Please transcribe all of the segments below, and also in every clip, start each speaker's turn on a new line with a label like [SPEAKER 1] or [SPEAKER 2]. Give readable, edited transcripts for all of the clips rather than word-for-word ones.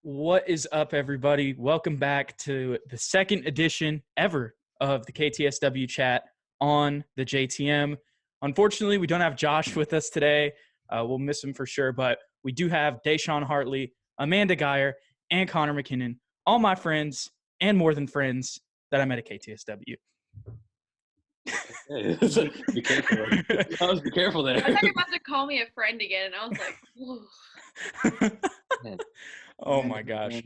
[SPEAKER 1] What is up, everybody? Welcome back to the second edition ever of the KTSW chat on the JTM. Unfortunately, we don't have Josh with us today. We'll miss him for sure, but we do have DeShaun Hartley, Amanda Geyer, and Connor McKinnon, all my friends and more than friends that I met at KTSW.
[SPEAKER 2] Hey, be careful. Be careful there.
[SPEAKER 3] I thought you were about to call me a friend again, and I was like,
[SPEAKER 1] Oh my gosh.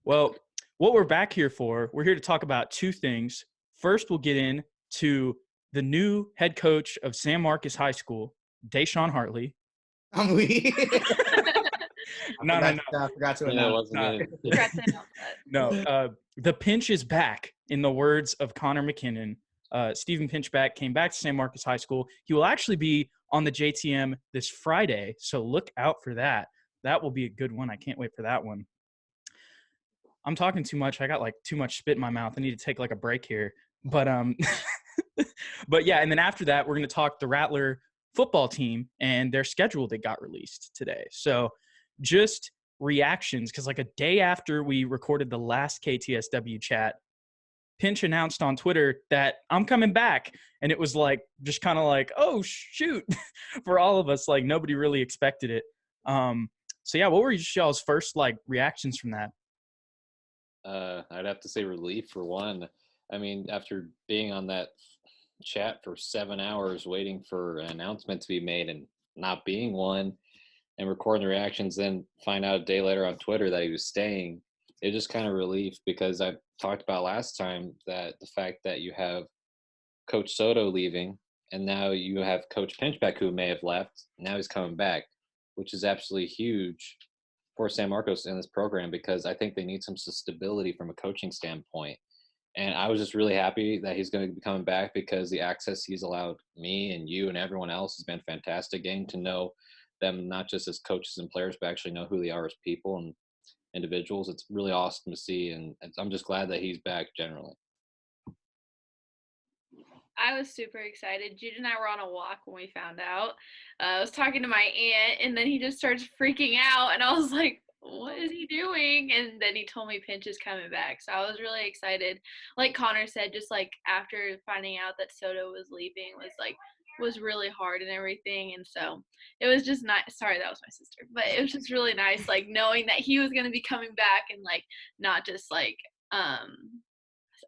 [SPEAKER 1] Well, what we're back here for, we're here to talk about two things. First, we'll get into the new head coach of San Marcos High School, DeShaun Hartley.
[SPEAKER 4] I'm weak.
[SPEAKER 1] No.
[SPEAKER 4] I forgot to announce.
[SPEAKER 1] No, the pinch is back, in the words of Connor McKinnon. Steven Pinchback came back to San Marcos High School. He will actually be on the JTM this Friday, so look out for that. That will be a good one. I can't wait for that one. I'm talking too much. I got like too much spit in my mouth. I need to take like a break here. But but yeah, and then after that, we're going to talk the Rattler football team and their schedule that got released today. So just reactions, because like a day after we recorded the last KTSW chat, Pinch announced on Twitter that I'm coming back. And it was like, just kind of like, oh, shoot, for all of us. Like nobody really expected it. So yeah, what were y'all's first like reactions from that?
[SPEAKER 2] I'd have to say relief for one. I mean, after being on that chat for 7 hours waiting for an announcement to be made and not being one, and recording the reactions, then find out a day later on Twitter that he was staying, it just kind of relief, because I talked about last time that the fact that you have Coach Soto leaving and now you have Coach Pinchback, who may have left, now he's coming back, which is absolutely huge for San Marcos in this program, because I think they need some stability from a coaching standpoint. And I was just really happy that he's going to be coming back, because the access he's allowed me and you and everyone else has been fantastic, getting to know them not just as coaches and players, but actually know who they are as people and individuals. It's really awesome to see, and I'm just glad that he's back generally.
[SPEAKER 3] I was super excited. Jude and I were on a walk when we found out. I was talking to my aunt, and then he just starts freaking out, and I was like, what is he doing? And then he told me Pinch is coming back. So I was really excited. Like Connor said, just like after finding out that Soto was leaving was really hard and everything. And so it was just nice. Sorry, that was my sister. But it was just really nice, like knowing that he was going to be coming back, and like not just like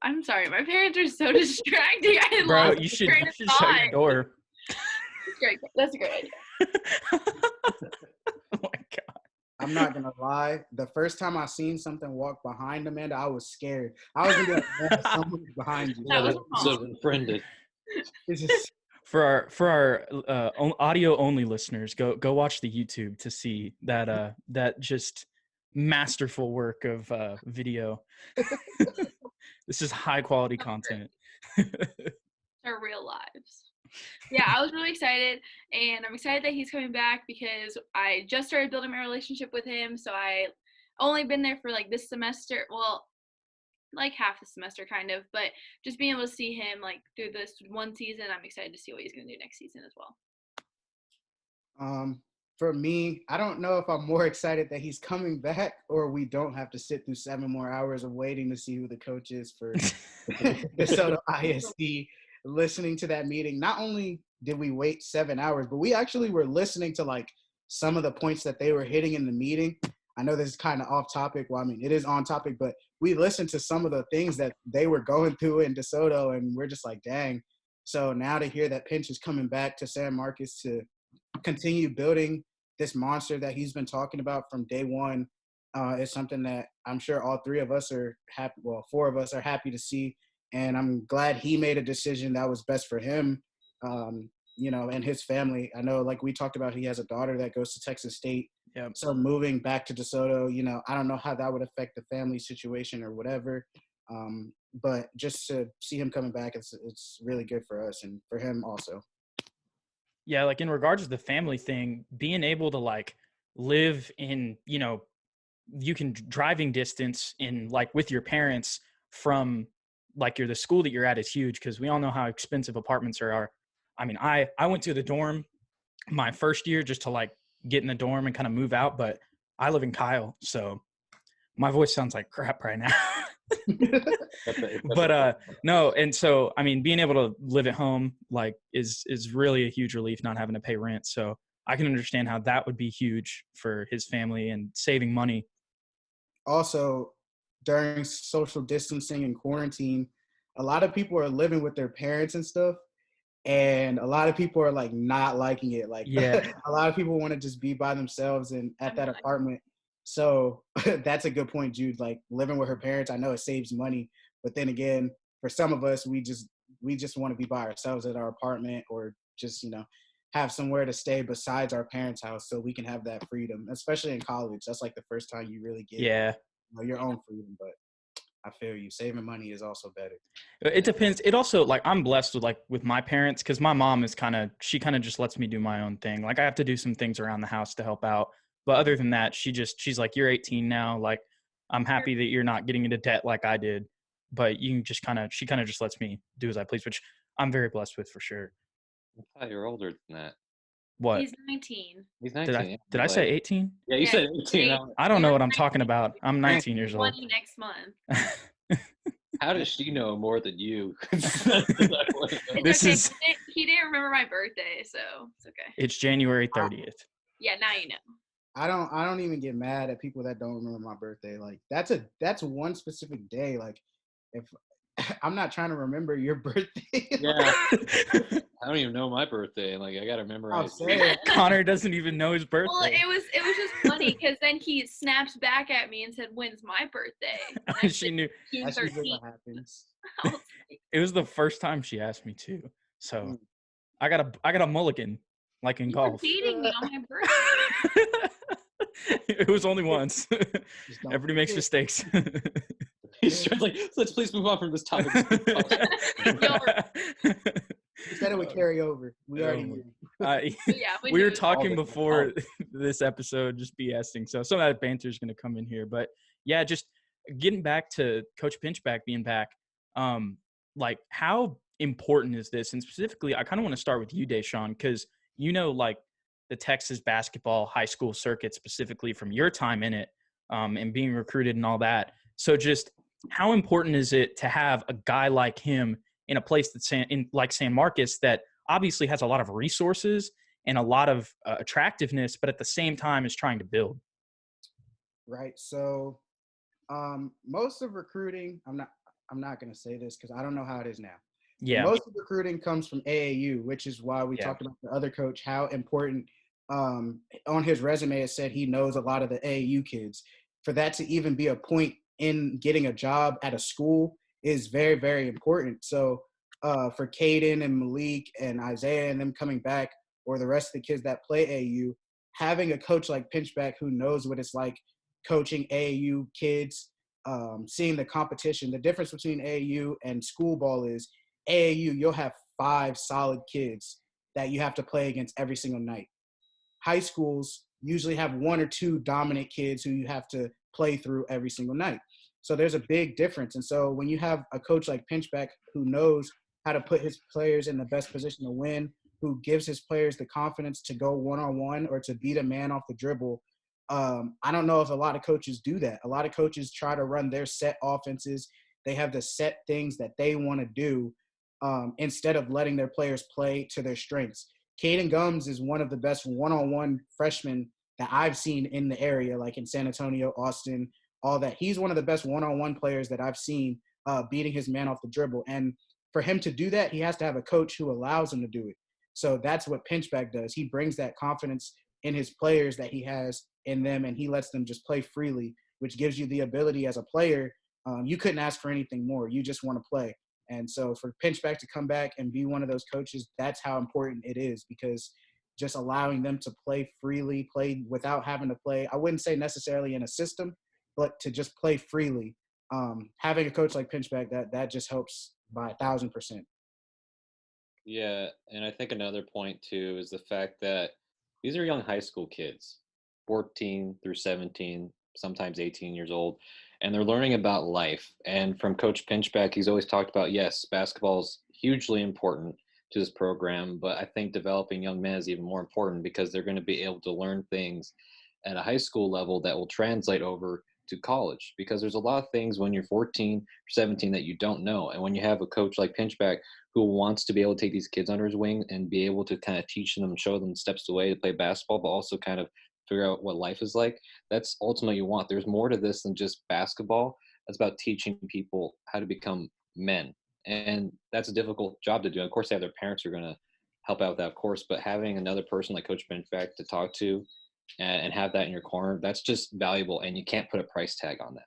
[SPEAKER 3] I'm sorry, my parents are so distracting.
[SPEAKER 1] Bro, you should shut your door.
[SPEAKER 3] That's a great idea.
[SPEAKER 1] Oh my God.
[SPEAKER 4] I'm not going to lie. The first time I seen something walk behind Amanda, I was scared. I was going to be like, someone's behind you.
[SPEAKER 3] That was
[SPEAKER 2] so befriended.
[SPEAKER 4] It's just,
[SPEAKER 1] For our audio only listeners, go watch the YouTube to see that that just masterful work of video. This is high quality content.
[SPEAKER 3] Our real lives. Yeah, I was really excited, and I'm excited that he's coming back, because I just started building my relationship with him. So I only been there for like this semester, well, like half the semester kind of, but just being able to see him like through this one season, I'm excited to see what he's going to do next season as well.
[SPEAKER 4] for me, I don't know if I'm more excited that he's coming back or we don't have to sit through 7 more hours of waiting to see who the coach is for DeSoto ISD. Listening to that meeting, not only did we wait 7 hours, but we actually were listening to like some of the points that they were hitting in the meeting. I know this is kind of off topic. Well, I mean, it is on topic, but we listened to some of the things that they were going through in DeSoto, and we're just like, dang. So now to hear that Pinch is coming back to San Marcos to continue building this monster that he's been talking about from day one is something that I'm sure all 3 of us are happy. Well, 4 of us are happy to see. And I'm glad he made a decision that was best for him, you know, and his family. I know, like we talked about, he has a daughter that goes to Texas State.
[SPEAKER 1] Yep.
[SPEAKER 4] So moving back to DeSoto, you know, I don't know how that would affect the family situation or whatever. But just to see him coming back, it's really good for us and for him also.
[SPEAKER 1] Yeah, like in regards to the family thing, being able to like live in, you know, you can driving distance in like with your parents from like the school that you're at is huge, because we all know how expensive apartments are. I mean, I went to the dorm my first year just to like get in the dorm and kind of move out, but I live in Kyle, so My voice sounds like crap right now.
[SPEAKER 2] That's
[SPEAKER 1] But no, and so I mean, being able to live at home like is really a huge relief, not having to pay rent. So I can understand how that would be huge for his family and saving money.
[SPEAKER 4] Also, during social distancing and quarantine, a lot of people are living with their parents and stuff. And a lot of people are like not liking it. Like
[SPEAKER 1] Yeah.
[SPEAKER 4] a lot of people want to just be by themselves and at that apartment. So that's a good point, Jude. Like living with her parents, I know it saves money, but then again, for some of us, we just want to be by ourselves at our apartment, or just, have somewhere to stay besides our parents' house so we can have that freedom, especially in college. That's like the first time you really get your own freedom. But I feel you. Saving money is also better.
[SPEAKER 1] It depends. It also, like, I'm blessed with my parents, because my mom is she kind of just lets me do my own thing. Like, I have to do some things around the house to help out. But other than that, she's like, you're 18 now. Like, I'm happy that you're not getting into debt like I did. But you can just she kind of just lets me do as I please, which I'm very blessed with for sure.
[SPEAKER 2] I thought you were older than that.
[SPEAKER 1] What?
[SPEAKER 3] He's 19.
[SPEAKER 2] He's 19.
[SPEAKER 1] Did I say 18?
[SPEAKER 2] Yeah, you said 18.
[SPEAKER 1] I don't know what I'm talking about. I'm 19 years old.
[SPEAKER 3] 20 next month.
[SPEAKER 2] How does she know more than you?
[SPEAKER 3] It's
[SPEAKER 1] This
[SPEAKER 3] okay.
[SPEAKER 1] is-
[SPEAKER 3] He didn't remember my birthday, so it's okay.
[SPEAKER 1] It's January 30th.
[SPEAKER 3] Yeah, now you know.
[SPEAKER 4] I don't even get mad at people that don't remember my birthday. Like that's one specific day. Like if I'm not trying to remember your birthday.
[SPEAKER 2] Yeah. I don't even know my birthday. Like, I got to memorize.
[SPEAKER 1] Connor doesn't even know his birthday.
[SPEAKER 3] Well, it was just funny because then he snapped back at me and said, "When's my birthday?" And I
[SPEAKER 1] She
[SPEAKER 3] said,
[SPEAKER 1] knew.
[SPEAKER 3] June
[SPEAKER 4] That's usually
[SPEAKER 3] 13th.
[SPEAKER 4] what happens.
[SPEAKER 3] I was like,
[SPEAKER 1] It was the first time she asked me to. So I got a mulligan, like in
[SPEAKER 3] "You were
[SPEAKER 1] golf.
[SPEAKER 3] beating me on my birthday."
[SPEAKER 1] It was only once.
[SPEAKER 4] Just don't
[SPEAKER 1] Everybody makes
[SPEAKER 4] forget.
[SPEAKER 1] mistakes.
[SPEAKER 2] He's trying to, like, let's please move on from this topic.
[SPEAKER 4] He said it would carry over. We already knew.
[SPEAKER 3] Yeah,
[SPEAKER 1] we
[SPEAKER 3] knew
[SPEAKER 1] were
[SPEAKER 3] it.
[SPEAKER 1] talking before this episode, just BSing. So some of that banter is going to come in here. But yeah, just getting back to Coach Pinchback being back, like, how important is this? And specifically, I kind of want to start with you, DeShaun, because like the Texas basketball high school circuit specifically from your time in it, and being recruited and all that. So just how important is it to have a guy like him in a place that's like San Marcos that obviously has a lot of resources and a lot of attractiveness, but at the same time is trying to build?
[SPEAKER 4] Right. So most of recruiting, I'm not going to say this because I don't know how it is now.
[SPEAKER 1] Yeah.
[SPEAKER 4] Most of recruiting comes from AAU, which is why we talked about the other coach, how important on his resume it said he knows a lot of the AAU kids. For that to even be a point in getting a job at a school is very, very important. So for Caden and Malik and Isaiah and them coming back, or the rest of the kids that play AAU, having a coach like Pinchback who knows what it's like coaching AAU kids, seeing the competition. The difference between AAU and school ball is AAU, you'll have 5 solid kids that you have to play against every single night. High schools usually have 1 or 2 dominant kids who you have to play through every single night. So there's a big difference. And so when you have a coach like Pinchback who knows how to put his players in the best position to win, who gives his players the confidence to go one-on-one or to beat a man off the dribble, I don't know if a lot of coaches do that. A lot of coaches try to run their set offenses. They have the set things that they want to do, instead of letting their players play to their strengths. Caden Gums is one of the best one-on-one freshmen that I've seen in the area, like in San Antonio, Austin, all that. He's one of the best one-on-one players that I've seen, beating his man off the dribble. And for him to do that, he has to have a coach who allows him to do it. So that's what Pinchback does. He brings that confidence in his players that he has in them, and he lets them just play freely, which gives you the ability as a player. You couldn't ask for anything more. You just want to play. And so for Pinchback to come back and be one of those coaches, that's how important it is, because just allowing them to play freely, play without having to play, I wouldn't say necessarily in a system, but to just play freely. Having a coach like Pinchback, that just helps by 1,000%.
[SPEAKER 2] Yeah, and I think another point too is the fact that these are young high school kids, 14 through 17, sometimes 18 years old, and they're learning about life. And from Coach Pinchback, he's always talked about, yes, basketball is hugely important to this program, but I think developing young men is even more important because they're going to be able to learn things at a high school level that will translate over to college, because there's a lot of things when you're 14 or 17 that you don't know. And when you have a coach like Pinchback who wants to be able to take these kids under his wing and be able to kind of teach them, show them steps the way to play basketball, but also kind of figure out what life is like, that's ultimately you want. There's more to this than just basketball. It's about teaching people how to become men. And that's a difficult job to do. Of course, they have their parents who are going to help out with that, of course, but having another person like Coach Pinchback to talk to and have that in your corner, that's just valuable, and you can't put a price tag on that.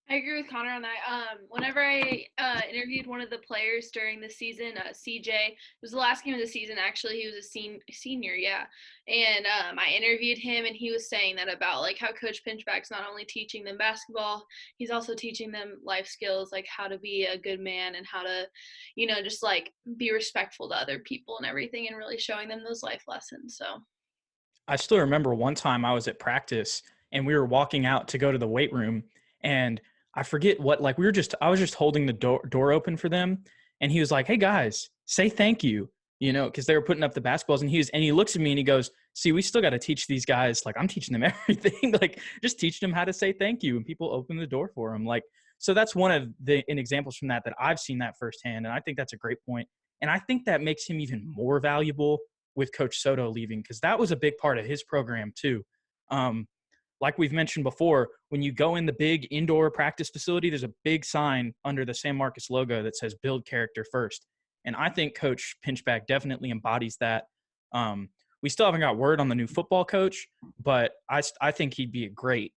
[SPEAKER 3] I agree with Connor on that. Whenever I interviewed one of the players during the season, CJ, it was the last game of the season, actually. He was a senior, yeah. And I interviewed him, and he was saying that about, like, how Coach Pinchback's not only teaching them basketball, he's also teaching them life skills, like how to be a good man and how to, just, like, be respectful to other people and everything, and really showing them those life lessons, so.
[SPEAKER 1] I still remember one time I was at practice, and we were walking out to go to the weight room, and I forget what, like, I was just holding the door open for them. And he was like, "Hey guys, say thank you," cause they were putting up the basketballs, and he looks at me and he goes, "See, we still got to teach these guys. Like, I'm teaching them everything, like just teaching them how to say thank you." And people open the door for them. Like, so that's one of the examples from that I've seen that firsthand. And I think that's a great point. And I think that makes him even more valuable with Coach Soto leaving, cause that was a big part of his program too. Like we've mentioned before, when you go in the big indoor practice facility, there's a big sign under the San Marcos logo that says "Build Character First." And I think Coach Pinchback definitely embodies that. We still haven't got word on the new football coach, but I think he'd be a great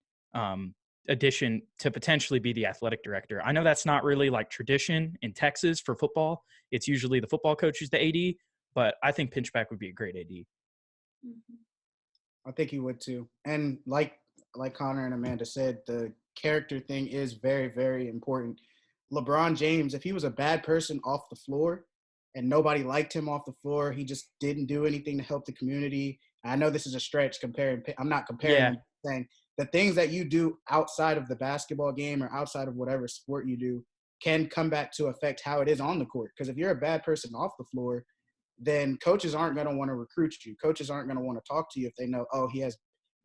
[SPEAKER 1] addition to potentially be the athletic director. I know that's not really like tradition in Texas for football. It's usually the football coach who's the AD, but I think Pinchback would be a great AD.
[SPEAKER 4] I think he would too. And like Connor and Amanda said, the character thing is very, very important. LeBron James, if he was a bad person off the floor and nobody liked him off the floor, he just didn't do anything to help the community. I know this is a stretch comparing. I'm not comparing. I'm saying the things that you do outside of the basketball game or outside of whatever sport you do can come back to affect how it is on the court. Because if you're a bad person off the floor, then coaches aren't going to want to recruit you. Coaches aren't going to want to talk to you if they know, oh, he has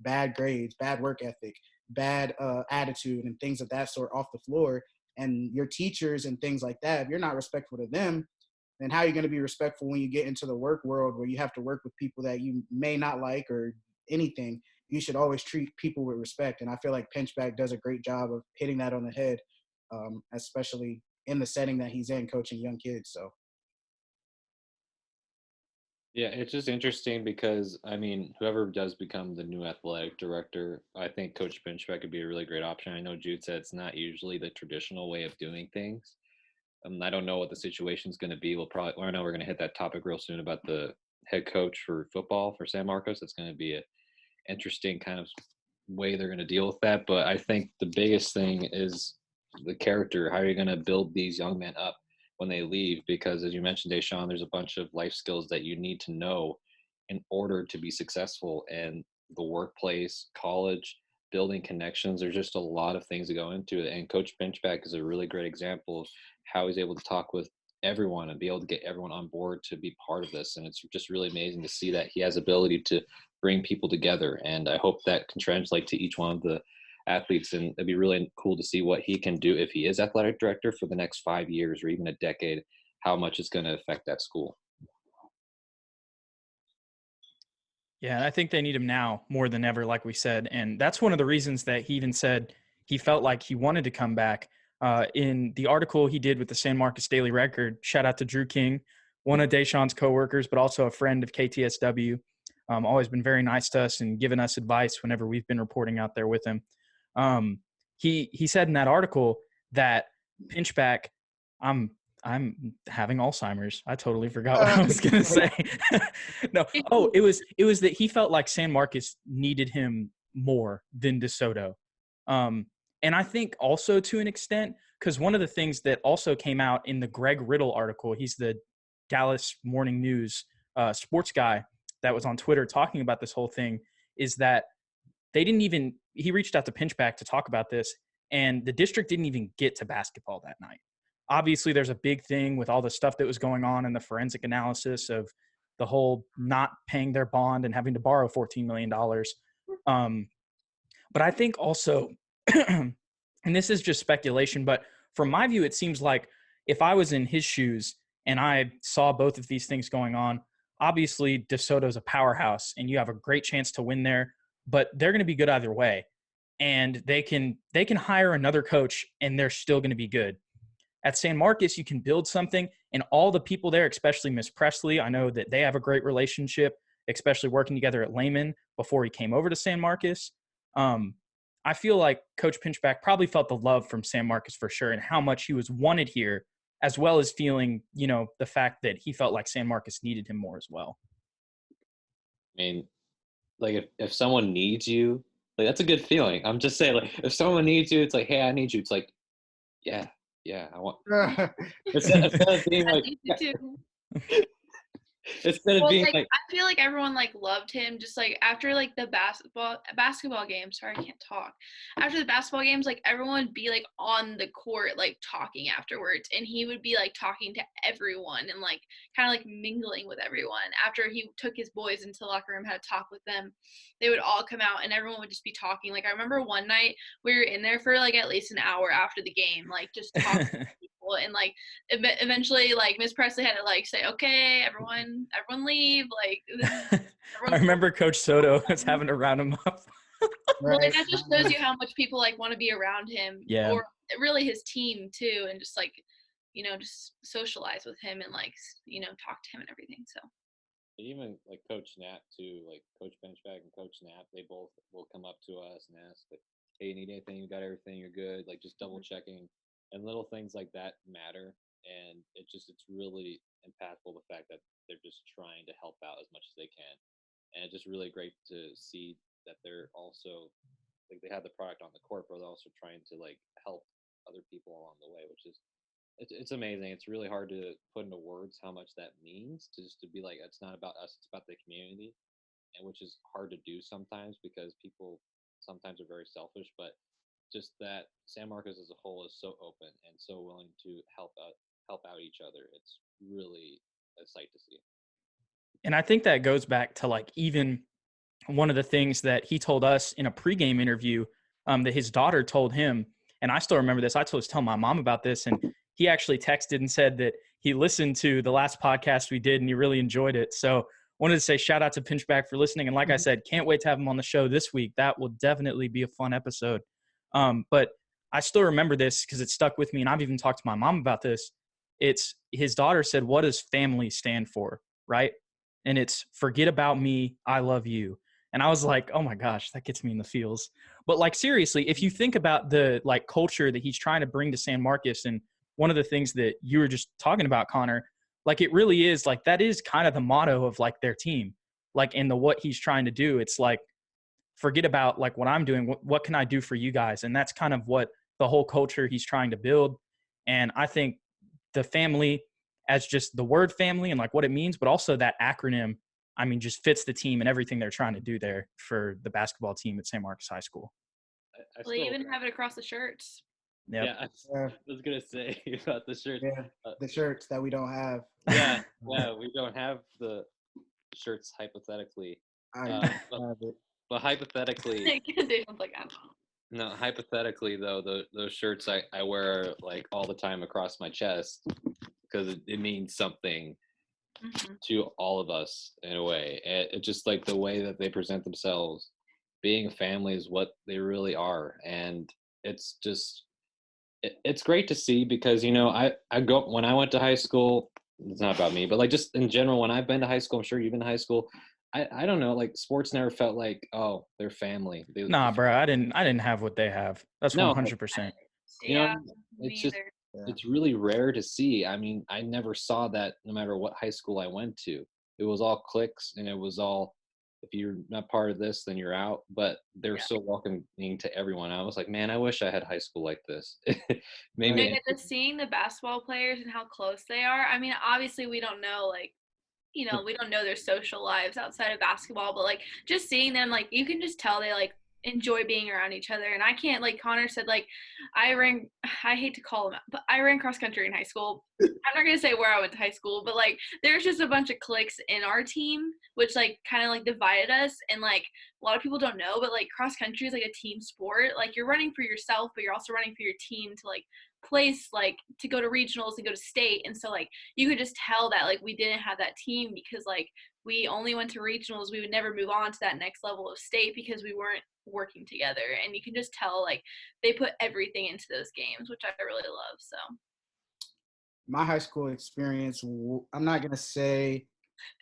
[SPEAKER 4] bad grades, bad work ethic, bad attitude, and things of that sort off the floor. And your teachers and things like that, if you're not respectful to them, then how are you going to be respectful when you get into the work world where you have to work with people that you may not like or anything? You should always treat people with respect. And I feel like Pinchback does a great job of hitting that on the head, especially in the setting that he's in, coaching young kids. So.
[SPEAKER 2] Yeah, it's just interesting because, I mean, whoever does become the new athletic director, I think Coach Pinchback could be a really great option. I know Jude said it's not usually the traditional way of doing things. I don't know what the situation's going to be. I know we're going to hit that topic real soon about the head coach for football for San Marcos. It's going to be an interesting kind of way they're going to deal with that. But I think the biggest thing is the character. How are you going to build these young men up when they leave? Because as you mentioned, DeShaun, there's a bunch of life skills that you need to know in order to be successful in the workplace, college, building connections. There's just a lot of things that go into it. And Coach Pinchback is a really great example of how he's able to talk with everyone and be able to get everyone on board to be part of this. And it's just really amazing to see that he has ability to bring people together. And I hope that can translate to each one of the athletes, and it'd be really cool to see what he can do if he is athletic director for the next 5 years or even a decade, how much it's going to affect that school.
[SPEAKER 1] Yeah, I think they need him now more than ever, like we said. And that's one of the reasons that he even said he felt like he wanted to come back. In the article he did with the San Marcos Daily Record, shout out to Drew King, one of DeShaun's coworkers, but also a friend of KTSW. Always been very nice to us and given us advice whenever we've been reporting out there with him. He said in that article that Pinchback, I'm having Alzheimer's. I totally forgot what I was going to say. No. Oh, it was that he felt like San Marcos needed him more than DeSoto. And I think also to an extent, because one of the things that also came out in the Greg Riddle article, he's the Dallas Morning News sports guy that was on Twitter talking about this whole thing, is that he reached out to Pinchback to talk about this, and the district didn't even get to basketball that night. Obviously, there's a big thing with all the stuff that was going on in the forensic analysis of the whole not paying their bond and having to borrow $14 million. But I think also, and this is just speculation, but from my view, it seems like if I was in his shoes and I saw both of these things going on, obviously DeSoto's a powerhouse and you have a great chance to win there, but they're going to be good either way. And they can hire another coach and they're still going to be good. At San Marcos, you can build something, and all the people there, especially Miss Presley, I know that they have a great relationship, especially working together at Lehman before he came over to San Marcos. I feel like Coach Pinchback probably felt the love from San Marcos for sure and how much he was wanted here, as well as feeling, the fact that he felt like San Marcos needed him more as well.
[SPEAKER 2] I mean, like if someone needs you, like that's a good feeling. I'm just saying, like if someone needs you, it's like, hey, I need you. It's like, yeah, I want. Instead of being like, instead of being like,
[SPEAKER 3] I feel like everyone like loved him just like after like the basketball game. Sorry, I can't talk. After the basketball games, like everyone would be like on the court like talking afterwards, and he would be like talking to everyone and like kind of like mingling with everyone. After he took his boys into the locker room, had a talk with them, they would all come out and everyone would just be talking. Like I remember one night we were in there for like at least an hour after the game, like just talking to people, and like eventually like Miss Presley had to like say, okay, everyone leave. Like
[SPEAKER 1] I remember Coach Soto was having to round him up.
[SPEAKER 3] Well, like, that just shows you how much people like want to be around him, or really his team too, and just like just socialize with him and like talk to him and everything. So
[SPEAKER 2] even like Coach Knapp too, like Coach Pinchback and Coach Knapp, they both will come up to us and ask like, hey, you need anything? You got everything? You're good? Like just double checking, and little things like that matter. And it's really impactful, the fact that they're just trying to help out as much as they can. And it's just really great to see that they're also like they have the product on the court, but they're also trying to like help other people along the way, which is it's amazing. It's really hard to put into words how much that means to just to be like, it's not about us, it's about the community, and which is hard to do sometimes because people sometimes are very selfish, but just that San Marcos as a whole is so open and so willing to help out each other. It's really a sight to see.
[SPEAKER 1] And I think that goes back to like even one of the things that he told us in a pregame interview that his daughter told him. And I still remember this. I was telling my mom about this, and he actually texted and said that he listened to the last podcast we did and he really enjoyed it. So wanted to say shout out to Pinchback for listening. And like I said, can't wait to have him on the show this week. That will definitely be a fun episode. But I still remember this because it stuck with me, and I've even talked to my mom about this. It's his daughter said, what does family stand for, right? And it's forget about me, I love you. And I was like, oh my gosh, that gets me in the feels. But like seriously, if you think about the like culture that he's trying to bring to San Marcos, and one of the things that you were just talking about, Connor, like it really is like that is kind of the motto of like their team, like in the what he's trying to do. It's like forget about like what I'm doing, what can I do for you guys? And that's kind of what the whole culture he's trying to build. And I think the family as just the word family and like what it means, but also that acronym, I mean, just fits the team and everything they're trying to do there for the basketball team at San Marcos High School.
[SPEAKER 3] They even have it across the shirts.
[SPEAKER 2] Yep. Yeah, I was going to say about the shirts.
[SPEAKER 4] Yeah, the shirts that we don't have.
[SPEAKER 2] Yeah, we don't have the shirts hypothetically.
[SPEAKER 4] I have it.
[SPEAKER 2] But hypothetically, no, hypothetically though, those shirts I wear like all the time across my chest because it means something to all of us in a way. It just like the way that they present themselves, being a family is what they really are, and it's just it's great to see because I go when I went to high school. It's not about me, but like just in general, when I've been to high school, I'm sure you've been to high school. I don't know, like sports never felt like, oh, they're family.
[SPEAKER 1] Nah, bro, I didn't have what they have. That's 100%.
[SPEAKER 2] It's just it's really rare to see. I mean, I never saw that no matter what high school I went to. It was all cliques, and it was all, if you're not part of this, then you're out. But they're so welcoming to everyone. I was like, man, I wish I had high school like this.
[SPEAKER 3] Maybe seeing the basketball players and how close they are. I mean, obviously we don't know like we don't know their social lives outside of basketball, but like just seeing them, like you can just tell they like enjoy being around each other. And I can't, like Connor said, like I hate to call them out, but I ran cross country in high school. I'm not gonna say where I went to high school, but like there's just a bunch of cliques in our team, which like kind of like divided us. And like a lot of people don't know, but like cross country is like a team sport. Like you're running for yourself, but you're also running for your team to like place, like to go to regionals and go to state. And so like you could just tell that like we didn't have that team because like we only went to regionals. We would never move on to that next level of state because we weren't working together. And you can just tell like they put everything into those games, which I really love. So
[SPEAKER 4] My high school experience, I'm not gonna say,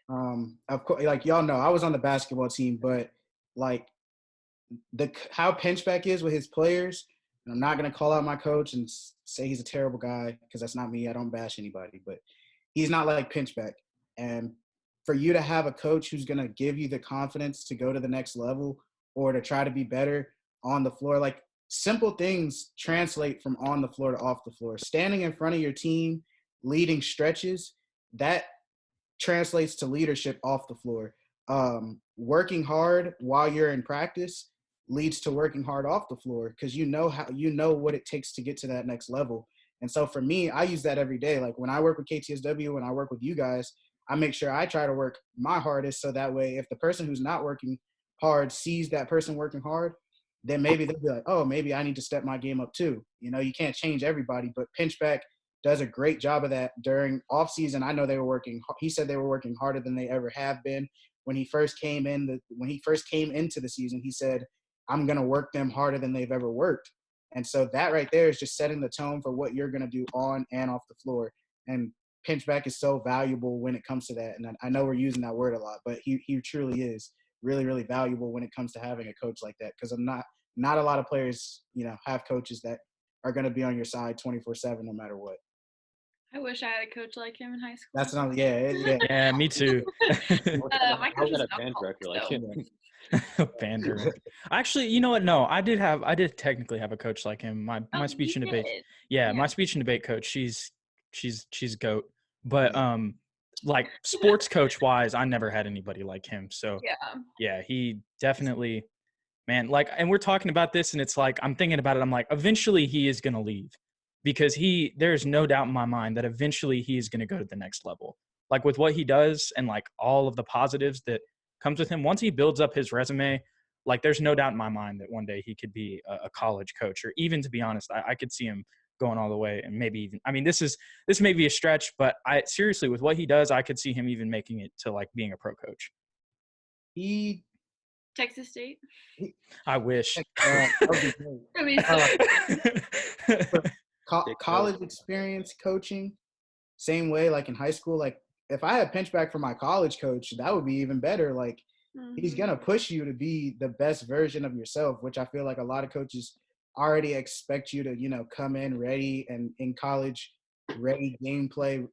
[SPEAKER 4] of course, like y'all know, I was on the basketball team, but like how Pinchback is with his players, and I'm not gonna call out my coach and say he's a terrible guy because that's not me. I don't bash anybody, but he's not like Pinchback. And for you to have a coach who's gonna give you the confidence to go to the next level or to try to be better on the floor, like simple things translate from on the floor to off the floor. Standing in front of your team, leading stretches, that translates to leadership off the floor. Working hard while you're in practice leads to working hard off the floor because you know what it takes to get to that next level. And so for me, I use that every day. Like when I work with KTSW, when I work with you guys, I make sure I try to work my hardest so that way if the person who's not working hard sees that person working hard, then maybe they'll be like, oh, maybe I need to step my game up too. You know, you can't change everybody, but Pinchback does a great job of that during off season. I know he said they were working harder than they ever have been. When he first came into the season, he said, I'm going to work them harder than they've ever worked. And so that right there is just setting the tone for what you're going to do on and off the floor. And Pinchback is so valuable when it comes to that. And I know we're using that word a lot, but he truly is really, really valuable when it comes to having a coach like that. Because not a lot of players, have coaches that are going to be on your side 24/7 no matter what.
[SPEAKER 3] I wish I had a coach like him in high school.
[SPEAKER 4] That's not, yeah.
[SPEAKER 1] Yeah, me too.
[SPEAKER 3] My coach was
[SPEAKER 2] a band director like him.
[SPEAKER 1] Band director. Actually, you know what? No, I did technically have a coach like him. My speech and debate. Yeah, my speech and debate coach. She's goat. But like sports coach wise, I never had anybody like him. So yeah, he definitely, man. Like, and we're talking about this, and it's like I'm thinking about it. I'm like, eventually he is gonna leave. Because there's no doubt in my mind that eventually he is going to go to the next level. Like with what he does and like all of the positives that comes with him, once he builds up his resume, like there's no doubt in my mind that one day he could be a college coach, or even, to be honest, I could see him going all the way, and maybe even, I mean, this may be a stretch, but seriously, with what he does, I could see him even making it to like being a pro coach.
[SPEAKER 3] Texas State.
[SPEAKER 1] I wish.
[SPEAKER 4] College experience coaching, same way, like in high school. Like if I had Pinchback for my college coach, that would be even better. Like he's gonna push you to be the best version of yourself, which I feel like a lot of coaches already expect you to, come in ready, and in college, ready gameplay,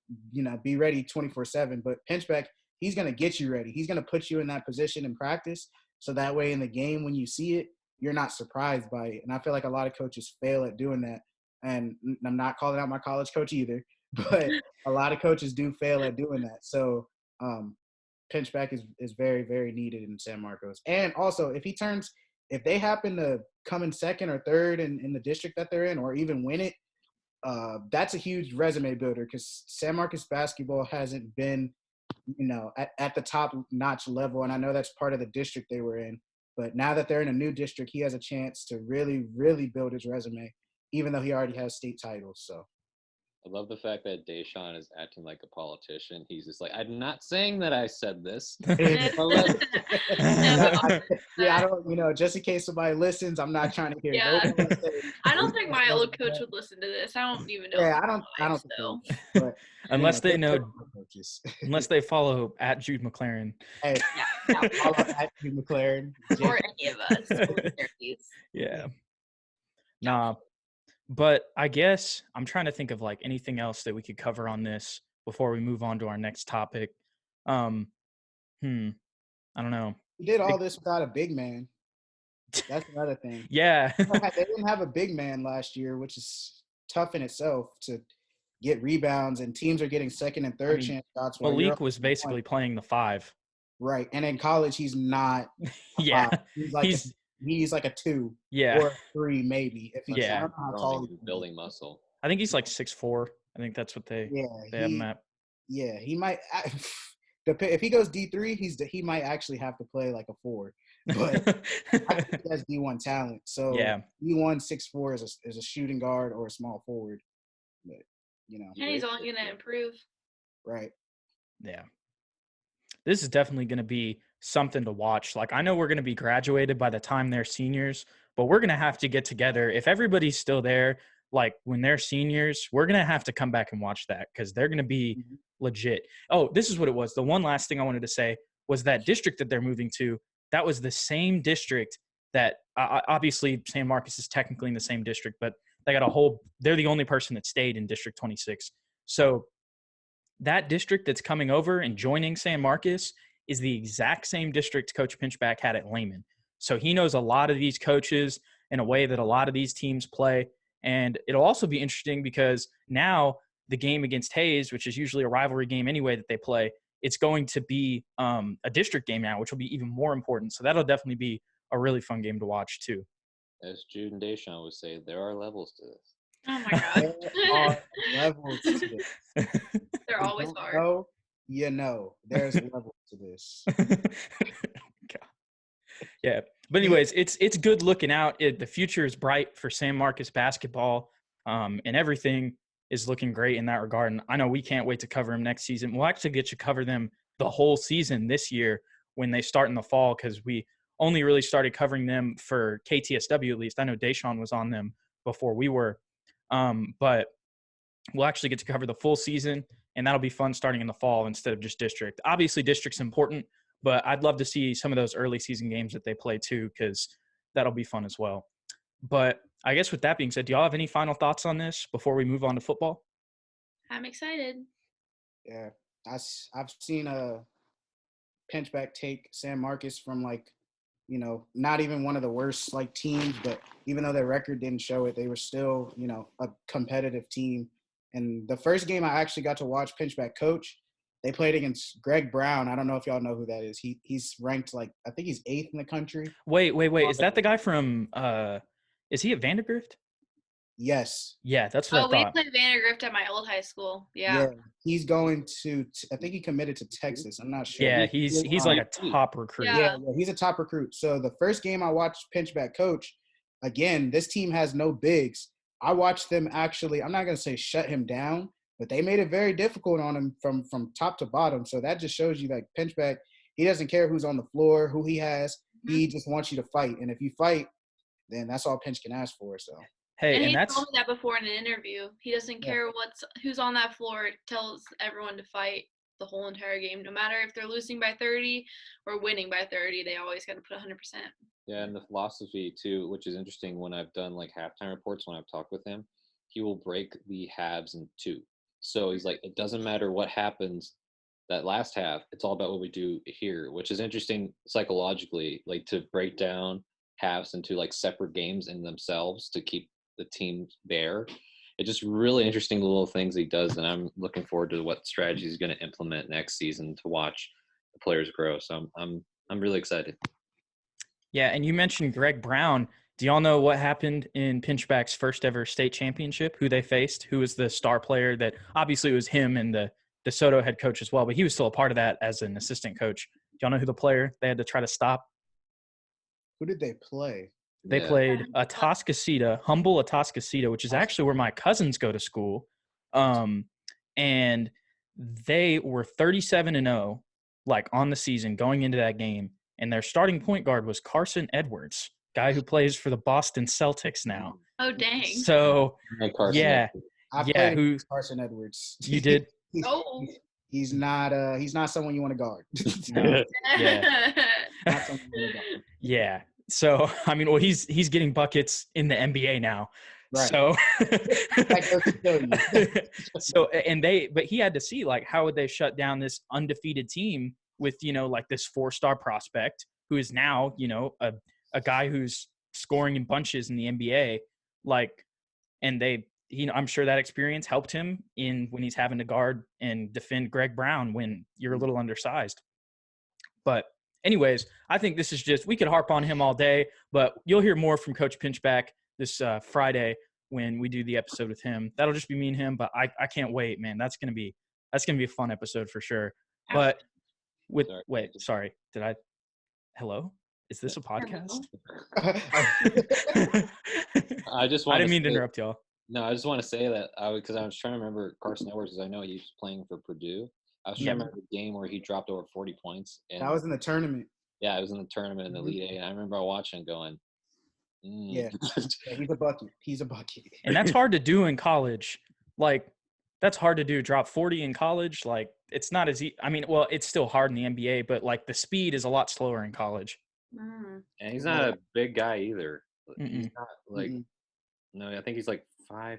[SPEAKER 4] be ready 24/7. But Pinchback, he's gonna get you ready. He's gonna put you in that position in practice, so that way in the game when you see it, you're not surprised by it. And I feel like a lot of coaches fail at doing that. And I'm not calling out my college coach either, but a lot of coaches do fail at doing that. So Pinchback is very, very needed in San Marcos. And also, if they happen to come in second or third in the district that they're in, or even win it, that's a huge resume builder, because San Marcos basketball hasn't been, at the top notch level. And I know that's part of the district they were in. But now that they're in a new district, he has a chance to really, really build his resume, even though he already has state titles. So
[SPEAKER 2] I love the fact that DeShaun is acting like a politician. He's just like, I'm not saying that I said this.
[SPEAKER 4] I don't, just in case somebody listens, I'm not trying to hear.
[SPEAKER 3] Yeah. I don't think my old coach would listen to this. I don't even know.
[SPEAKER 4] Yeah, I don't think so. But,
[SPEAKER 1] unless they know, unless they follow at Jude McLaren.
[SPEAKER 4] Hey, follow at Jude McLaren.
[SPEAKER 3] Or any of us.
[SPEAKER 1] Yeah. Nah. But I guess I'm trying to think of like anything else that we could cover on this before we move on to our next topic. I don't know.
[SPEAKER 4] We did all this without a big man. That's another thing.
[SPEAKER 1] Yeah.
[SPEAKER 4] They didn't have a big man last year, which is tough in itself to get rebounds, and teams are getting second and third chance shots.
[SPEAKER 1] Malik was basically playing the 5.
[SPEAKER 4] Right. And in college, he's not.
[SPEAKER 1] Yeah.
[SPEAKER 4] He's like a 2 or a 3, maybe. If he's, I don't know how tall
[SPEAKER 2] he's building muscle.
[SPEAKER 1] I think he's like 6'4". I think that's what they
[SPEAKER 4] Yeah,
[SPEAKER 1] have him at.
[SPEAKER 4] yeah, he might. If he goes D3, he might actually have to play like a 4. But I think he has D1 talent. So
[SPEAKER 1] Yeah.
[SPEAKER 4] D1 6'4" is a shooting guard or a small forward. But
[SPEAKER 3] and he's only going to improve.
[SPEAKER 4] Right.
[SPEAKER 1] Yeah. This is definitely going to be something to watch. Like, I know we're going to be graduated by the time they're seniors, but we're going to have to get together. If everybody's still there, like when they're seniors, we're going to have to come back and watch that because they're going to be legit. Oh, this is what it was. The one last thing I wanted to say was that district that they're moving to, that was the same district that obviously San Marcos is technically in the same district, but they got they're the only person that stayed in District 26. So that district that's coming over and joining San Marcos is the exact same district Coach Pinchback had at Lehman. So he knows a lot of these coaches in a way that a lot of these teams play. And it'll also be interesting because now the game against Hayes, which is usually a rivalry game anyway that they play, it's going to be a district game now, which will be even more important. So that'll definitely be a really fun game to watch too.
[SPEAKER 2] As Jude and DeShaun would say, there are levels to this.
[SPEAKER 3] Oh my God.
[SPEAKER 4] There are levels to this.
[SPEAKER 3] They're always hard.
[SPEAKER 4] There's levels to this.
[SPEAKER 1] God. Yeah. But anyways, it's good looking out. The future is bright for San Marcos basketball, and everything is looking great in that regard. And I know we can't wait to cover them next season. We'll actually get to cover them the whole season this year when they start in the fall because we only really started covering them for KTSW at least. I know DeShaun was on them before we were. But we'll actually get to cover the full season, and that'll be fun starting in the fall instead of just district. Obviously, district's important, but I'd love to see some of those early season games that they play too because that'll be fun as well. But I guess with that being said, do y'all have any final thoughts on this before we move on to football?
[SPEAKER 3] I'm excited.
[SPEAKER 4] Yeah, I've seen Pinchback take San Marcos from not even one of the worst teams, but even though their record didn't show it, they were still, a competitive team. And the first game I actually got to watch Pinchback coach, they played against Greg Brown. I don't know if y'all know who that is. He's ranked I think he's 8th in the country.
[SPEAKER 1] Wait. Is that the guy from is he at Vandergrift?
[SPEAKER 4] Yes.
[SPEAKER 1] Yeah, that's what I thought.
[SPEAKER 3] We played Vandergrift at my old high school. Yeah.
[SPEAKER 4] He's going to I think he committed to Texas. I'm not sure.
[SPEAKER 1] Yeah, he's like a top recruit.
[SPEAKER 4] Yeah, he's a top recruit. So the first game I watched Pinchback coach, again, this team has no bigs. I watched them actually, I'm not going to say shut him down, but they made it very difficult on him from top to bottom. So that just shows you that Pinchback, he doesn't care who's on the floor, who he has. He just wants you to fight. And if you fight, then that's all Pinch can ask for. So.
[SPEAKER 1] Hey,
[SPEAKER 3] and he
[SPEAKER 1] that's
[SPEAKER 3] told me that before in an interview. He doesn't care who's on that floor. Tells everyone to fight the whole entire game, no matter if they're losing by 30 or winning by 30. They always got to put 100%.
[SPEAKER 2] Yeah, and the philosophy too, which is interesting. When I've done halftime reports, when I've talked with him, he will break the halves in 2. So he's like, it doesn't matter what happens that last half. It's all about what we do here, which is interesting psychologically, to break down halves into separate games in themselves to keep the team there. It's just really interesting little things he does, and I'm looking forward to what strategy he's going to implement next season to watch the players grow. So I'm really excited.
[SPEAKER 1] Yeah, and you mentioned Greg Brown. Do y'all know what happened in Pinchback's first ever state championship? Who they faced? Who was the star player? That obviously it was him and the DeSoto head coach as well, but he was still a part of that as an assistant coach. Do y'all know who the player they had to try to stop?
[SPEAKER 4] Who did they play?
[SPEAKER 1] They played humble Atascocita, which is actually where my cousins go to school. And they were 37-0, on the season going into that game. And their starting point guard was Carson Edwards, guy who plays for the Boston Celtics now.
[SPEAKER 3] Oh, dang.
[SPEAKER 1] So,
[SPEAKER 4] who's Carson Edwards?
[SPEAKER 1] You did?
[SPEAKER 4] He's not someone you want to guard.
[SPEAKER 1] No. Yeah.
[SPEAKER 4] Not someone you want to guard.
[SPEAKER 1] Yeah. So, he's getting buckets in the NBA now.
[SPEAKER 4] Right.
[SPEAKER 1] So, but he had to see how would they shut down this undefeated team with, this 4-star prospect who is now, a guy who's scoring in bunches in the NBA. I'm sure that experience helped him when he's having to guard and defend Greg Brown when you're a little undersized. But anyways, I think this is we could harp on him all day, but you'll hear more from Coach Pinchback this Friday when we do the episode with him. That'll just be me and him, but I can't wait, man. That's gonna be a fun episode for sure. But sorry, did I? Hello, is this a podcast?
[SPEAKER 2] I just
[SPEAKER 1] I
[SPEAKER 2] want
[SPEAKER 1] didn't mean to interrupt y'all.
[SPEAKER 2] No, I just want to say that because I was trying to remember Carson Edwards because I know he was playing for Purdue. I was trying to remember the game where he dropped over 40 points. And
[SPEAKER 4] that was in the tournament.
[SPEAKER 2] Yeah, it was in the tournament in the Elite Eight. And I remember watching going,
[SPEAKER 4] yeah, he's a bucket. He's a bucket.
[SPEAKER 1] And that's hard to do in college. Like, that's hard to do. Drop 40 in college. Like, it's not as easy. I mean, well, it's still hard in the NBA, but, like, the speed is a lot slower in college.
[SPEAKER 2] And he's not a big guy either. He's not, like, no, I think he's, like, 5'10".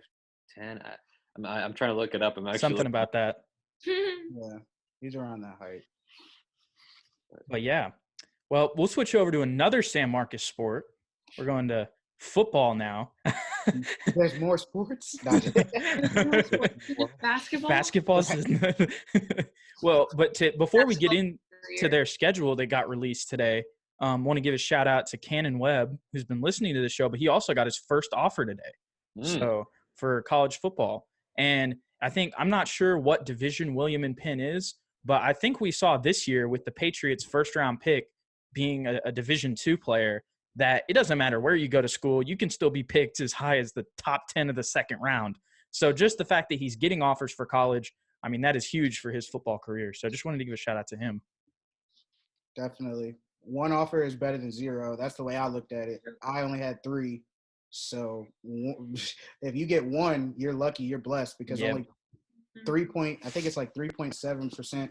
[SPEAKER 2] I'm trying to look it up. I'm actually
[SPEAKER 1] something about that.
[SPEAKER 4] Yeah, he's around that height.
[SPEAKER 1] But, yeah. Well, we'll switch over to another San Marcos sport. We're going to football now.
[SPEAKER 4] There's more sports?
[SPEAKER 3] Basketball?
[SPEAKER 1] Basketball. Well, but before we get into their schedule that got released today, want to give a shout out to Cannon Webb, who's been listening to the show, but he also got his first offer today. So for college football. And I'm not sure what division William and Penn is, but I think we saw this year with the Patriots' first round pick being a Division II player that it doesn't matter where you go to school, you can still be picked as high as the top 10 of the second round. So just the fact that he's getting offers for college, I mean, that is huge for his football career. So I just wanted to give a shout out to him.
[SPEAKER 4] Definitely. One offer is better than zero. That's the way I looked at it. I only had 3. So if you get one, you're lucky, you're blessed because only I think it's like 3.7%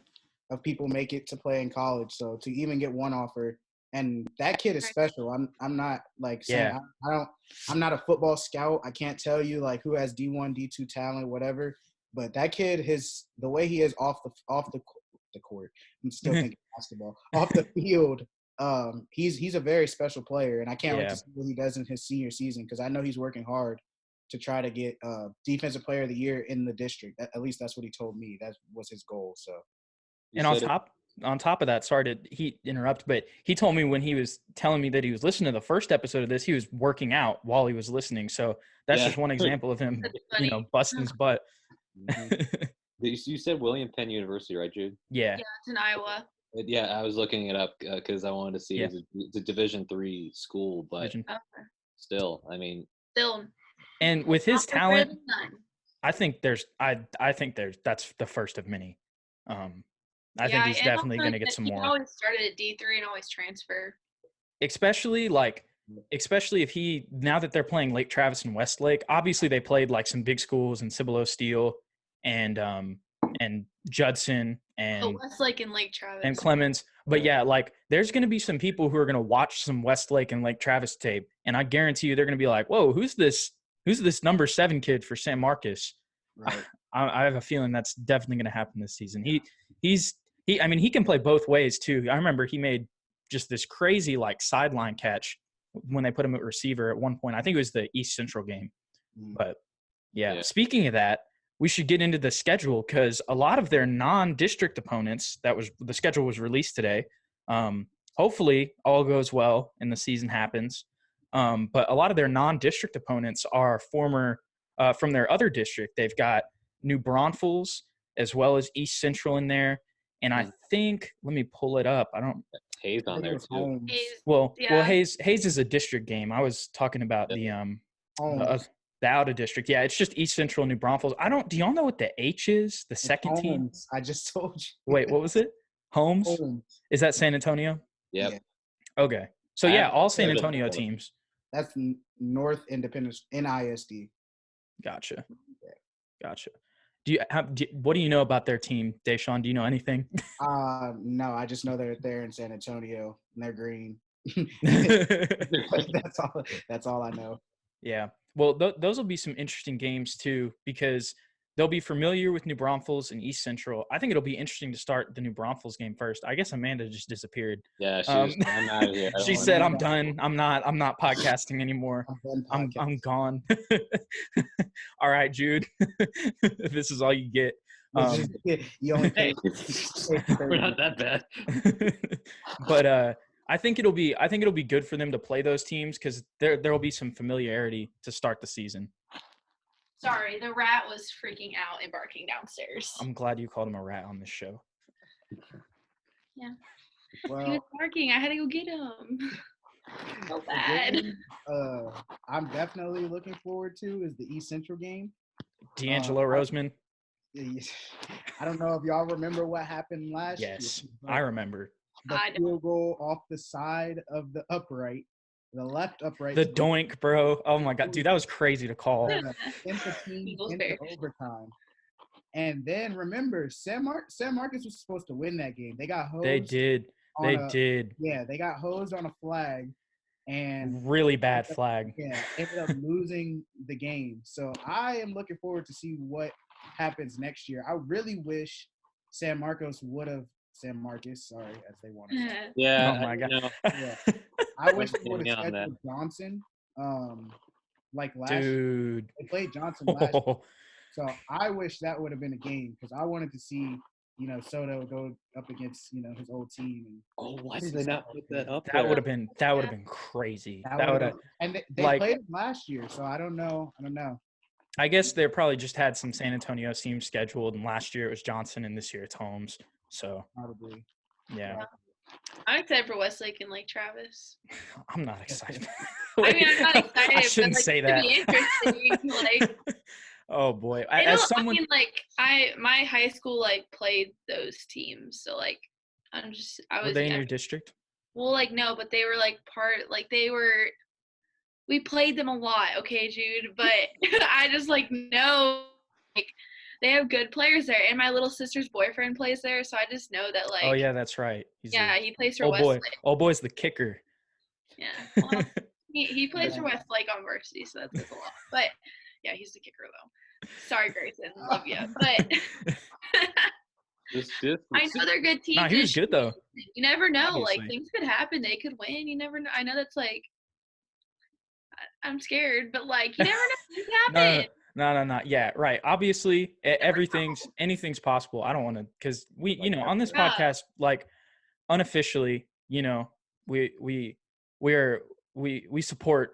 [SPEAKER 4] of people make it to play in college. So to even get one offer, and that kid is special. I'm not like saying I'm not a football scout. I can't tell you like who has D1, D2 talent, whatever. But that kid, the way he is off the court, I'm still thinking basketball, off the field. He's a very special player, and I can't wait to see what he does in his senior season because I know he's working hard to try to get Defensive Player of the Year in the district. At least that's what he told me. That was his goal. So,
[SPEAKER 1] and on top of that, sorry to interrupt, but he told me when he was telling me that he was listening to the first episode of this, he was working out while he was listening. So that's just one example of him, busting his butt.
[SPEAKER 2] You said William Penn University, right, Jude?
[SPEAKER 3] Yeah, it's in Iowa.
[SPEAKER 2] Yeah, I was looking it up because I wanted to see it's a Division III school, but still, I mean,
[SPEAKER 1] and with his talent, I think that's the first of many. I think he's definitely going to get some more.
[SPEAKER 3] He always started at D3 and always transfer.
[SPEAKER 1] Especially if now that they're playing Lake Travis and Westlake, obviously they played like some big schools in Cibolo Steele and Judson and
[SPEAKER 3] Westlake and Lake Travis
[SPEAKER 1] and Clemens. But like there's going to be some people who are going to watch some Westlake and Lake Travis tape, and I guarantee you they're going to be like, "Whoa, who's this number 7 kid for San Marcos?" Right. I have a feeling that's definitely going to happen this season. I mean, he can play both ways too. I remember he made just this crazy like sideline catch when they put him at receiver at one point. I think it was the East Central game. But speaking of that, we should get into the schedule because a lot of their non-district opponents, the schedule was released today. Hopefully all goes well and the season happens. But a lot of their non-district opponents are former from their other district. They've got New Braunfels as well as East Central in there. And I think, let me pull it up. I don't.
[SPEAKER 2] Hayes on there too.
[SPEAKER 1] Hayes is a district game. I was talking about the out of district. Yeah, it's just East Central, New Braunfels. Do y'all know what the H is? The second team?
[SPEAKER 4] I just told you.
[SPEAKER 1] Wait, what was it? Holmes? Is that San Antonio?
[SPEAKER 2] Yep.
[SPEAKER 1] Yeah. Okay. So all San Antonio teams.
[SPEAKER 4] That's North Independence NISD.
[SPEAKER 1] Gotcha. What do you know about their team, DeShaun? Do you know anything?
[SPEAKER 4] No, I just know they're there in San Antonio and they're green. That's all I know.
[SPEAKER 1] Yeah. Well, those will be some interesting games too because they'll be familiar with New Braunfels and East Central. I think it'll be interesting to start the New Braunfels game first. I guess Amanda just disappeared.
[SPEAKER 2] Yeah, I'm out of here.
[SPEAKER 1] She said, "I'm done. I'm not podcasting anymore. I'm gone." All right, Jude. This is all you get.
[SPEAKER 4] You only pay.
[SPEAKER 2] We're not that bad.
[SPEAKER 1] But I think it'll be good for them to play those teams because there will be some familiarity to start the season.
[SPEAKER 3] Sorry, the rat was freaking out and barking downstairs.
[SPEAKER 1] I'm glad you called him a rat on this show.
[SPEAKER 3] Yeah. He
[SPEAKER 4] Well,
[SPEAKER 3] was barking. I had to go get him. So
[SPEAKER 4] the
[SPEAKER 3] bad.
[SPEAKER 4] game, I'm definitely looking forward to is the East Central game.
[SPEAKER 1] D'Angelo Roseman.
[SPEAKER 4] I don't know if y'all remember what happened last year.
[SPEAKER 1] Yes,
[SPEAKER 4] but
[SPEAKER 1] I remember.
[SPEAKER 4] The
[SPEAKER 3] I
[SPEAKER 4] field goal off the side of the upright, the left upright.
[SPEAKER 1] The doink, bro. Oh my god, dude, that was crazy to call.
[SPEAKER 4] Sent the team
[SPEAKER 3] Eagles
[SPEAKER 4] into
[SPEAKER 3] Bears.
[SPEAKER 4] overtime. And then remember, San Marcos was supposed to win that game. They got hosed.
[SPEAKER 1] They did. They did.
[SPEAKER 4] Yeah, they got hosed on a flag, and
[SPEAKER 1] Really bad flag.
[SPEAKER 4] yeah, ended up losing the game. So I am looking forward to see what happens next year. I really wish San Marcos, sorry, as they want to say.
[SPEAKER 2] Yeah.
[SPEAKER 1] Oh my god.
[SPEAKER 4] Yeah. I wish they would
[SPEAKER 2] Yeah,
[SPEAKER 4] have
[SPEAKER 2] on that.
[SPEAKER 4] scheduled Johnson, like last year.
[SPEAKER 1] Dude.
[SPEAKER 4] They played Johnson last year. So I wish that would have been a game because I wanted to see, Soto go up against, his old team. And
[SPEAKER 2] Oh, why did they not put that up?
[SPEAKER 1] That
[SPEAKER 2] there?
[SPEAKER 1] would have been crazy. That would have.
[SPEAKER 4] And they
[SPEAKER 1] like-
[SPEAKER 4] played it last year, so I don't know.
[SPEAKER 1] I guess they probably just had some San Antonio teams scheduled, and last year it was Johnson, and this year it's Holmes. So
[SPEAKER 4] Probably.
[SPEAKER 1] yeah,
[SPEAKER 3] I'm excited for Westlake and Lake Travis.
[SPEAKER 1] I'm not excited.
[SPEAKER 3] I mean, I'm not excited.
[SPEAKER 1] I shouldn't
[SPEAKER 3] but,
[SPEAKER 1] say
[SPEAKER 3] it
[SPEAKER 1] that.
[SPEAKER 3] could be interesting. Like,
[SPEAKER 1] Oh boy,
[SPEAKER 3] my high school played those teams, so I
[SPEAKER 1] were
[SPEAKER 3] was.
[SPEAKER 1] they in your district?
[SPEAKER 3] Well, no, but they were we played them a lot, okay, Jude, but I just know they have good players there, and my little sister's boyfriend plays there, so I just know that
[SPEAKER 1] Oh yeah, that's right. He
[SPEAKER 3] plays for
[SPEAKER 1] oh boy,
[SPEAKER 3] Westlake.
[SPEAKER 1] oh boy's the kicker.
[SPEAKER 3] Yeah, well, he plays for Westlake on varsity, so that says a lot. But yeah, he's the kicker though. Sorry, Grayson, love you, but I know they're good teams.
[SPEAKER 1] Nah, he was good though.
[SPEAKER 3] You never know.
[SPEAKER 1] Obviously.
[SPEAKER 3] Things could happen. They could win. You never know. I know that's I'm scared, but you never know. Things happen.
[SPEAKER 1] No. Yeah, right. Obviously, anything's possible. I don't want to, because we, on this podcast, unofficially, we support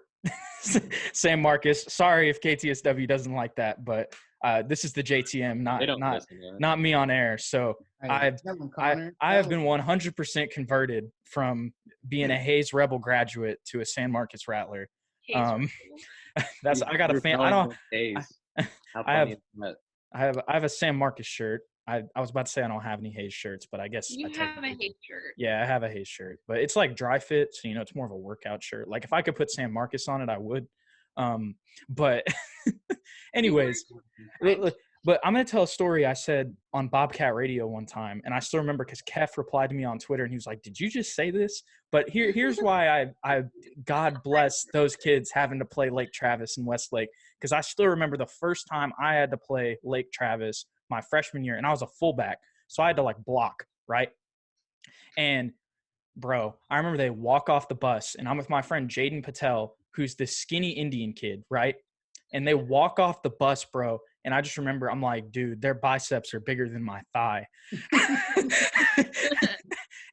[SPEAKER 1] San Marcos. Sorry if KTSW doesn't like that, but this is the JTM, not me on air. So I have been 100% converted from being a Hayes Rebel graduate to a San Marcos Rattler. That's I got a fan. I have a San Marcos shirt. I was about to say I don't have any Hayes shirts, but I guess
[SPEAKER 3] You have a Hayes shirt.
[SPEAKER 1] Yeah, I have a Hayes shirt, but it's dry fit, so it's more of a workout shirt. If I could put San Marcos on it, I would. But anyways, but I'm gonna tell a story I said on Bobcat Radio one time, and I still remember because Kef replied to me on Twitter, and he was like, "Did you just say this?" But here's why I God bless those kids having to play Lake Travis and Westlake, because I still remember the first time I had to play Lake Travis my freshman year, and I was a fullback, so I had to block, right? And bro, I remember they walk off the bus, and I'm with my friend Jaden Patel, who's this skinny Indian kid, right? And they walk off the bus, bro, and I just remember I'm like, dude, their biceps are bigger than my thigh.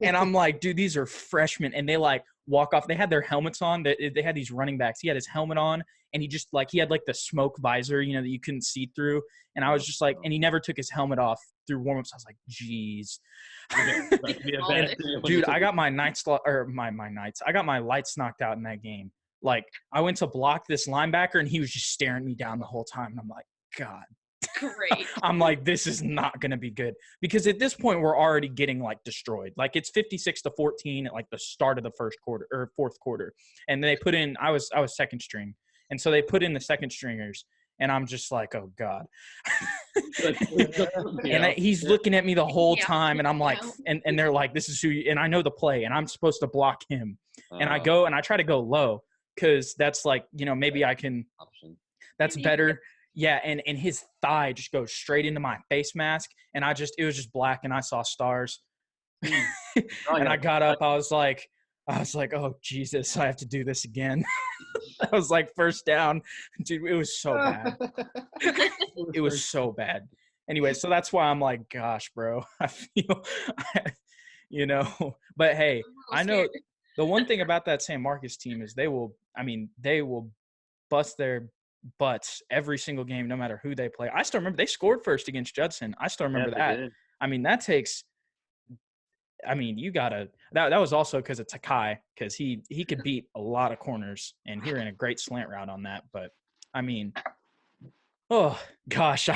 [SPEAKER 1] And I'm like, dude, these are freshmen, and they walk off. They had their helmets on. They had these running backs. He had his helmet on, and he just he had the smoke visor, that you couldn't see through. And I was just and he never took his helmet off through warm-ups. I was like, geez. Dude, I got my I got my lights knocked out in that game. I went to block this linebacker, and he was just staring me down the whole time. And I'm like, God.
[SPEAKER 3] Great.
[SPEAKER 1] I'm like, this is not going to be good, because at this point we're already getting destroyed. It's 56-14 at the start of the first quarter or fourth quarter. And they put in, I was second string. And so they put in the second stringers, and I'm just like, oh God. And he's looking at me the whole time, and I'm like, and they're like, this is who you, and I know the play, and I'm supposed to block him. And I go, and I try to go low, because that's maybe I can, that's better. Yeah, and his thigh just goes straight into my face mask, and it was just black, and I saw stars. And I got up, I was like, oh Jesus, I have to do this again. I was like, first down. Dude, it was so bad. It was so bad. Anyway, so that's why I'm like, gosh, bro, I feel, but hey, I know the one thing about that San Marcos team is they will bust their butts every single game, no matter who they play. I still remember they scored first against Judson. I still remember that.
[SPEAKER 5] Did.
[SPEAKER 1] I mean, that takes – I mean, you got to – that was also because of Takai, because he could beat a lot of corners, and he ran a great slant route on that. But, I mean, oh, gosh,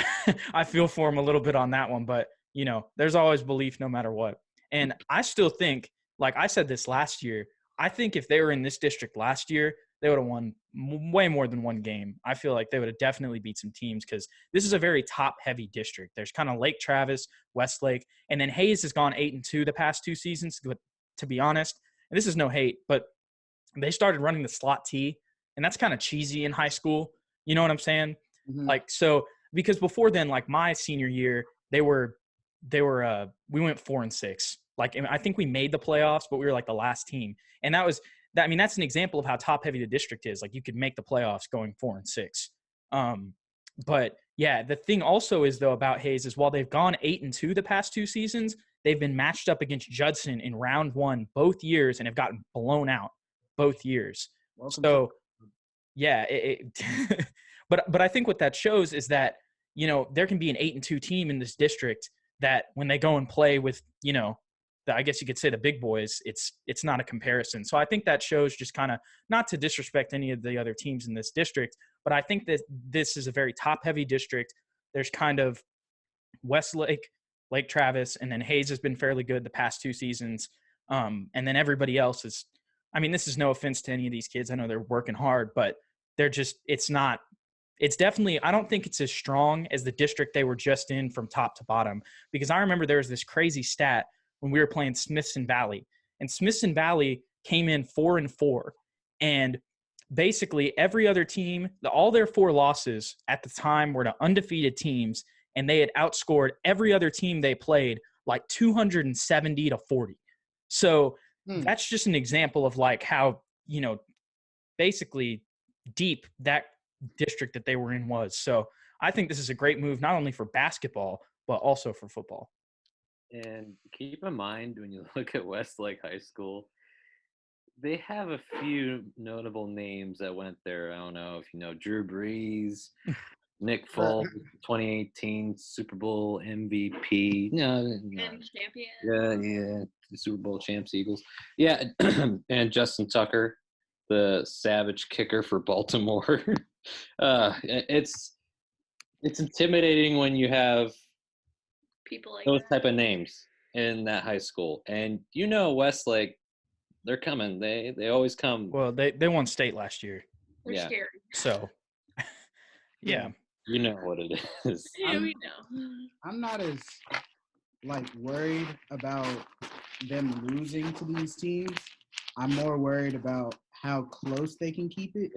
[SPEAKER 1] I feel for him a little bit on that one. But, you know, there's always belief no matter what. And I still think, like I said this last year, I think if they were in this district last year, they would have won way more than one game. I feel like they would have definitely beat some teams because this is a very top-heavy district. There's kind of Lake Travis, Westlake, and then Hayes has gone 8-2 the past 2 seasons, to be honest. And this is no hate, but they started running the slot T, and that's kind of cheesy in high school. You know what I'm saying?
[SPEAKER 4] Mhm.
[SPEAKER 1] Like, so because before then, like my senior year, we went 4-6. Like, I think we made the playoffs, but we were like the last team. And that's an example of how top heavy the district is. Like, you could make the playoffs going 4-6. But yeah, the thing also is though about Hayes is while they've gone 8-2 the past 2 seasons, they've been matched up against Judson in round 1 both years and have gotten blown out both years. So yeah, but I think what that shows is that, you know, there can be an 8-2 team in this district that when they go and play with, you know, I guess you could say the big boys, it's not a comparison. So I think that shows just kind of, not to disrespect any of the other teams in this district, but I think that this is a very top-heavy district. There's kind of Westlake, Lake Travis, and then Hayes has been fairly good the past 2 seasons. And then everybody else is, I mean, this is no offense to any of these kids. I know they're working hard, but they're just, it's definitely, I don't think it's as strong as the district they were just in from top to bottom. Because I remember there was this crazy stat when we were playing Smithson Valley. And Smithson Valley came in 4-4. And basically every other team, all their 4 losses at the time were to undefeated teams, and they had outscored every other team they played like 270-40. So that's just an example of like how, you know, basically deep that district that they were in was. So I think this is a great move, not only for basketball, but also for football.
[SPEAKER 5] And keep in mind when you look at Westlake High School, they have a few notable names that went there. I don't know if you know Drew Brees, Nick Foles, 2018 Super Bowl MVP. No.
[SPEAKER 3] And champion.
[SPEAKER 5] Yeah, the Super Bowl champs Eagles. Yeah, and Justin Tucker, the savage kicker for Baltimore. It's intimidating when you have
[SPEAKER 3] People like
[SPEAKER 5] those
[SPEAKER 3] that.
[SPEAKER 5] type of names in that high school. And you know Westlake, they're coming. They always come.
[SPEAKER 1] Well, they won state last year.
[SPEAKER 3] We're
[SPEAKER 5] Yeah.
[SPEAKER 3] scared.
[SPEAKER 1] So, yeah.
[SPEAKER 5] You know what it is.
[SPEAKER 3] Yeah, we know.
[SPEAKER 4] I'm not as worried about them losing to these teams. I'm more worried about how close they can keep it.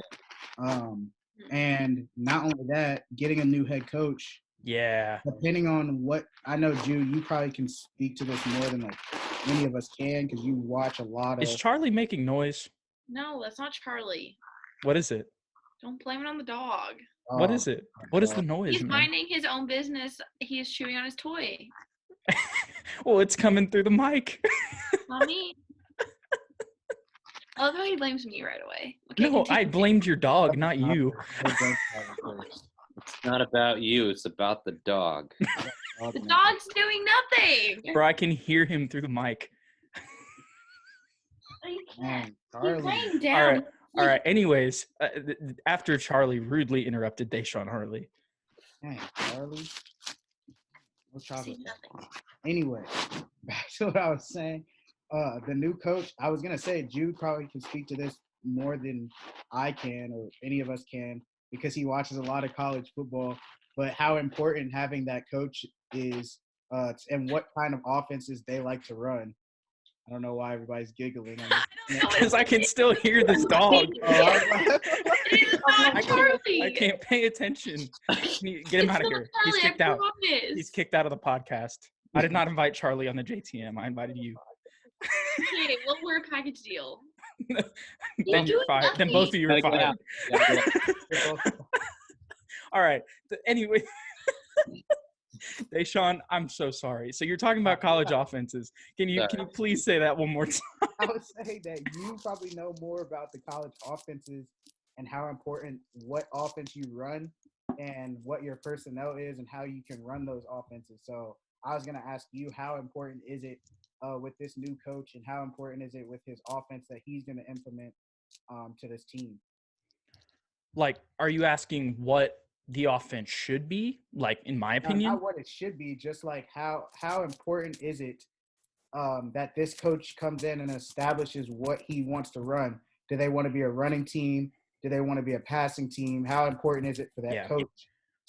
[SPEAKER 4] And not only that, getting a new head coach.
[SPEAKER 1] Yeah.
[SPEAKER 4] Depending on what – I know, Jude, you probably can speak to this more than any of us can because you watch a lot of –
[SPEAKER 1] Is Charlie making noise?
[SPEAKER 3] No, that's not Charlie.
[SPEAKER 1] What is it?
[SPEAKER 3] Don't blame it on the dog.
[SPEAKER 1] What is it? What is the noise,
[SPEAKER 3] He's
[SPEAKER 1] man?
[SPEAKER 3] minding his own business. He is chewing on his toy.
[SPEAKER 1] Well, it's coming through the mic.
[SPEAKER 3] Mommy. I love how he blames me right away. Okay,
[SPEAKER 1] No, I
[SPEAKER 3] continue.
[SPEAKER 1] blamed your dog, not you.
[SPEAKER 5] It's not about you. It's about the dog.
[SPEAKER 3] The dog's doing nothing.
[SPEAKER 1] Bro, I can hear him through the mic.
[SPEAKER 3] You
[SPEAKER 4] Man,
[SPEAKER 3] can't.
[SPEAKER 4] Charlie.
[SPEAKER 3] He's laying down.
[SPEAKER 1] All right. Anyways, after Charlie rudely interrupted DeShaun Hartley.
[SPEAKER 4] Dang, Charlie. What's
[SPEAKER 3] See
[SPEAKER 4] chocolate?
[SPEAKER 3] nothing.
[SPEAKER 4] Anyway, back to what I was saying. The new coach, I was going to say Jude probably can speak to this more than I can or any of us can because he watches a lot of college football, but how important having that coach is and what kind of offenses they like to run. I don't know why everybody's giggling.
[SPEAKER 1] Because I can still hear this dog.
[SPEAKER 3] It is not Charlie.
[SPEAKER 1] I can't pay attention. Get him out of here. He's kicked out. He's kicked out of the podcast. I did not invite Charlie on the JTM. I invited you.
[SPEAKER 3] Okay, well, we're a package deal.
[SPEAKER 1] Then you're fired. Then both of you are fired. All right. Anyway, DeShaun, I'm so sorry. So you're talking about college offenses. Can you please say that one more time?
[SPEAKER 4] I would say that you probably know more about the college offenses and how important what offense you run and what your personnel is and how you can run those offenses. So I was going to ask you, how important is it with this new coach, and how important is it with his offense that he's going to implement to this team?
[SPEAKER 1] Like, are you asking what the offense should be? Like, in my opinion?
[SPEAKER 4] Not what it should be, just like how important is it that this coach comes in and establishes what he wants to run? Do they want to be a running team? Do they want to be a passing team? How important is it for that coach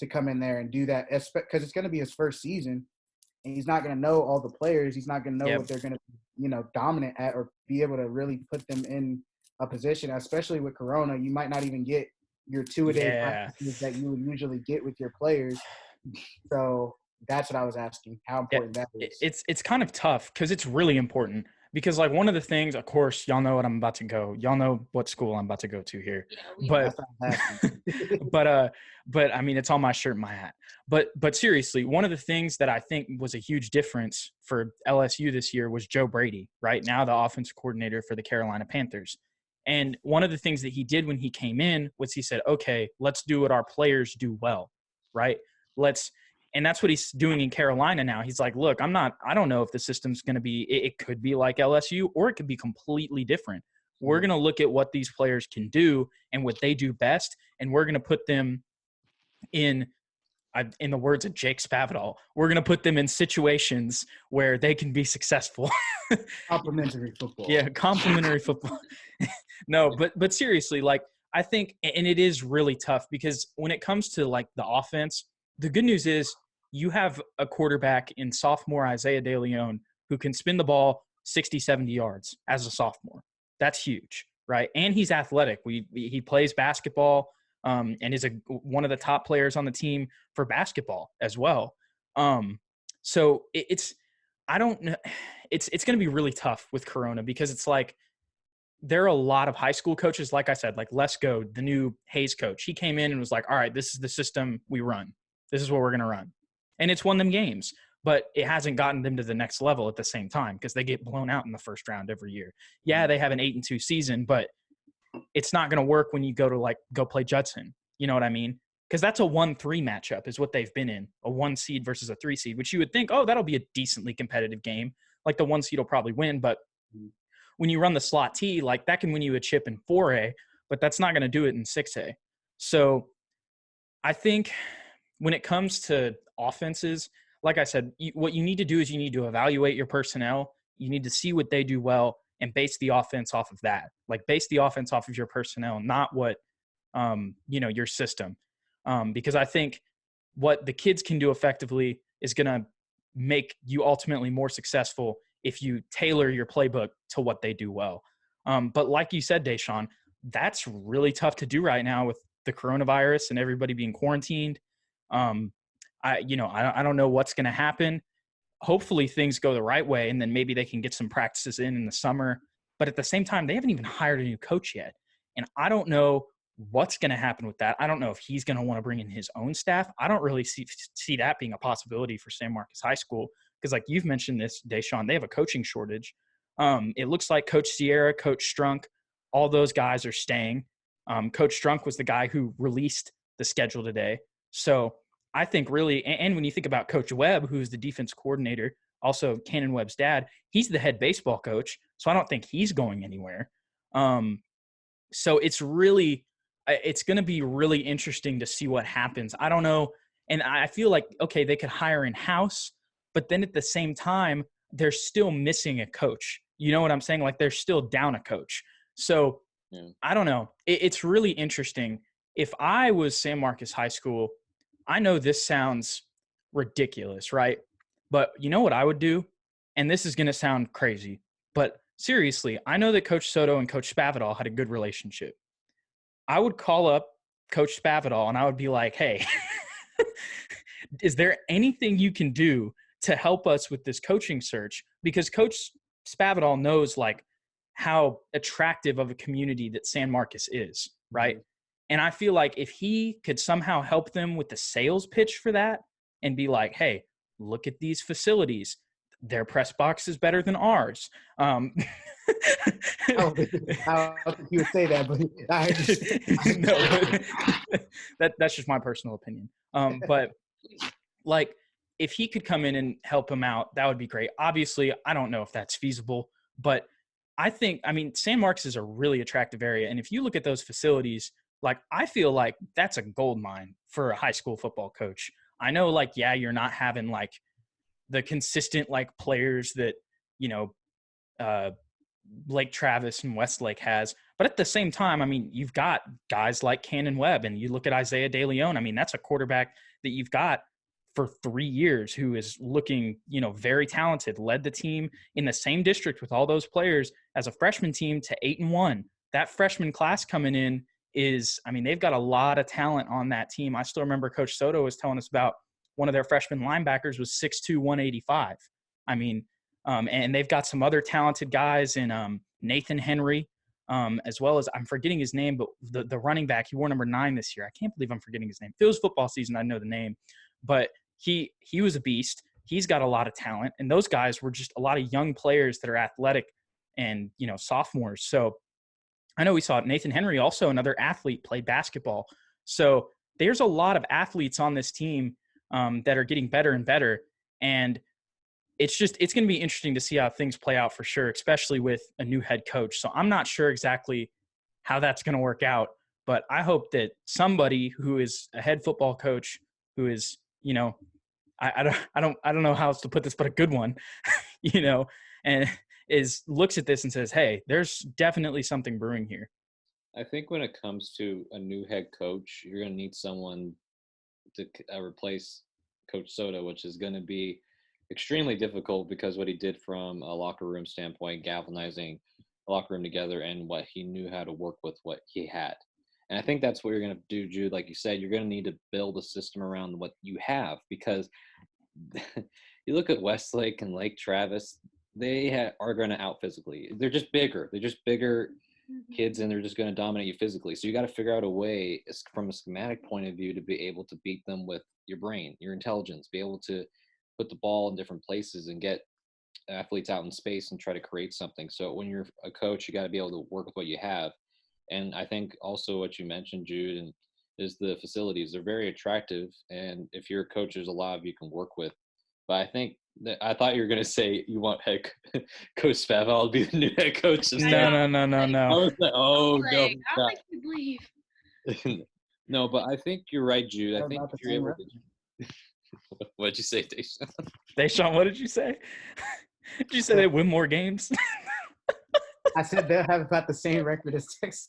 [SPEAKER 4] to come in there and do that? Because it's going to be his first season, and he's not going to know all the players. He's not going to know what they're going to, dominant at, or be able to really put them in a position. Especially with Corona, you might not even get your two-a-day practices that you would usually get with your players. So that's what I was asking, how important that is.
[SPEAKER 1] It's kind of tough because it's really important. Because, like, one of the things, of course, y'all know what I'm about to go. Y'all know what school I'm about to go to here.
[SPEAKER 3] Yeah,
[SPEAKER 1] But I mean, it's on my shirt and my hat. But seriously, one of the things that I think was a huge difference for LSU this year was Joe Brady, right now the offensive coordinator for the Carolina Panthers. And one of the things that he did when he came in was he said, okay, let's do what our players do well, right? And that's what he's doing in Carolina now. He's like, look, I don't know if the system's going to be, it could be like LSU, or it could be completely different. We're going to look at what these players can do and what they do best, and we're going to put them in the words of Jake Spavital, we're going to put them in situations where they can be successful.
[SPEAKER 4] Complimentary football.
[SPEAKER 1] Yeah, complimentary football. No, but seriously, like, I think, and it is really tough because when it comes to, like, the offense, the good news is you have a quarterback in sophomore Isaiah DeLeon who can spin the ball 60, 70 yards as a sophomore. That's huge, right? And he's athletic. He plays basketball and is one of the top players on the team for basketball as well. So I don't know. It's going to be really tough with Corona because it's like there are a lot of high school coaches, like I said, like Lesko, the new Hayes coach. He came in and was like, all right, this is the system we run. This is what we're going to run. And it's won them games, but it hasn't gotten them to the next level at the same time because they get blown out in the first round every year. Yeah, they have an 8-2 season, but it's not going to work when you go play Judson. You know what I mean? Because that's a 1-3 matchup is what they've been in, a 1 seed versus a 3 seed, which you would think, oh, that'll be a decently competitive game. Like the 1 seed will probably win, but when you run the slot T, like that can win you a chip in 4A, but that's not going to do it in 6A. So I think when it comes to offenses, like I said, what you need to do is you need to evaluate your personnel. You need to see what they do well and base the offense off of that. Like base the offense off of your personnel, not what, your system. Because I think what the kids can do effectively is going to make you ultimately more successful if you tailor your playbook to what they do well. But like you said, DeShaun, that's really tough to do right now with the coronavirus and everybody being quarantined. I don't know what's going to happen. Hopefully things go the right way, and then maybe they can get some practices in the summer. But at the same time, they haven't even hired a new coach yet. And I don't know what's going to happen with that. I don't know if he's going to want to bring in his own staff. I don't really see that being a possibility for San Marcos High School because, like you've mentioned this, DeShaun, they have a coaching shortage. It looks like Coach Sierra, Coach Strunk, all those guys are staying. Coach Strunk was the guy who released the schedule today. So I think really, and when you think about Coach Webb, who's the defense coordinator, also Cannon Webb's dad, he's the head baseball coach. So I don't think he's going anywhere. So it's going to be really interesting to see what happens. I don't know. And I feel like, okay, they could hire in-house, but then at the same time, they're still missing a coach. You know what I'm saying? Like they're still down a coach. So yeah. I don't know. It's really interesting. If I was San Marcos High School, I know this sounds ridiculous, right? But you know what I would do? And this is going to sound crazy, but seriously, I know that Coach Soto and Coach Spavital had a good relationship. I would call up Coach Spavital and I would be like, hey, is there anything you can do to help us with this coaching search? Because Coach Spavital knows like how attractive of a community that San Marcos is, right? And I feel like if he could somehow help them with the sales pitch for that and be like, hey, look at these facilities. Their press box is better than ours.
[SPEAKER 4] I don't think he would say that, but I just
[SPEAKER 1] no, that's just my personal opinion. But like, if he could come in and help him out, that would be great. Obviously, I don't know if that's feasible, but I mean, San Marcos is a really attractive area. And if you look at those facilities, like, I feel like that's a gold mine for a high school football coach. I know, like, yeah, you're not having like the consistent like players that, you know, Lake Travis and Westlake has. But at the same time, I mean, you've got guys like Cannon Webb, and you look at Isaiah De Leon. I mean, that's a quarterback that you've got for 3 years who is looking, you know, very talented, led the team in the same district with all those players as a freshman team to 8-1. That freshman class coming in is, I mean, they've got a lot of talent on that team. I still remember Coach Soto was telling us about one of their freshman linebackers was 6'2", 185. I mean, and they've got some other talented guys in Nathan Henry, as well as, I'm forgetting his name, but the running back, he wore number 9 this year. I can't believe I'm forgetting his name. If it was football season, I'd know the name. But he was a beast. He's got a lot of talent. And those guys were just a lot of young players that are athletic and, you know, sophomores. So I know we saw Nathan Henry, also another athlete, played basketball. So there's a lot of athletes on this team that are getting better and better. And it's going to be interesting to see how things play out for sure, especially with a new head coach. So I'm not sure exactly how that's going to work out, but I hope that somebody who is a head football coach who is, you know, I don't know how else to put this, but a good one, you know, and looks at this and says, hey, there's definitely something brewing here.
[SPEAKER 2] I think when it comes to a new head coach, you're going to need someone to replace Coach Soto, which is going to be extremely difficult because what he did from a locker room standpoint, galvanizing the locker room together, and what he knew how to work with what he had. And I think that's what you're going to do, Jude. Like you said, you're going to need to build a system around what you have, because you look at Westlake and Lake Travis, they are going to out physically. They're just bigger. They're just bigger kids, and they're just going to dominate you physically. So you got to figure out a way from a schematic point of view to be able to beat them with your brain, your intelligence, be able to put the ball in different places and get athletes out in space and try to create something. So when you're a coach, you got to be able to work with what you have. And I think also what you mentioned, Jude, and is the facilities. They're very attractive. And if you're a coach, there's a lot of you can work with. But I think I thought you were going to say you want head Coach Spavital to be the new head coach.
[SPEAKER 1] No.
[SPEAKER 2] I was like, oh,
[SPEAKER 3] Like,
[SPEAKER 2] no.
[SPEAKER 3] I don't think you believe.
[SPEAKER 2] No, but I think you're right, Jude. I think
[SPEAKER 4] About the
[SPEAKER 2] if you're
[SPEAKER 4] same
[SPEAKER 2] able to. What'd you say, DeShaun?
[SPEAKER 1] DeShaun, what did you say? Did you say they win more games?
[SPEAKER 4] I said they'll have about the same record as Texas.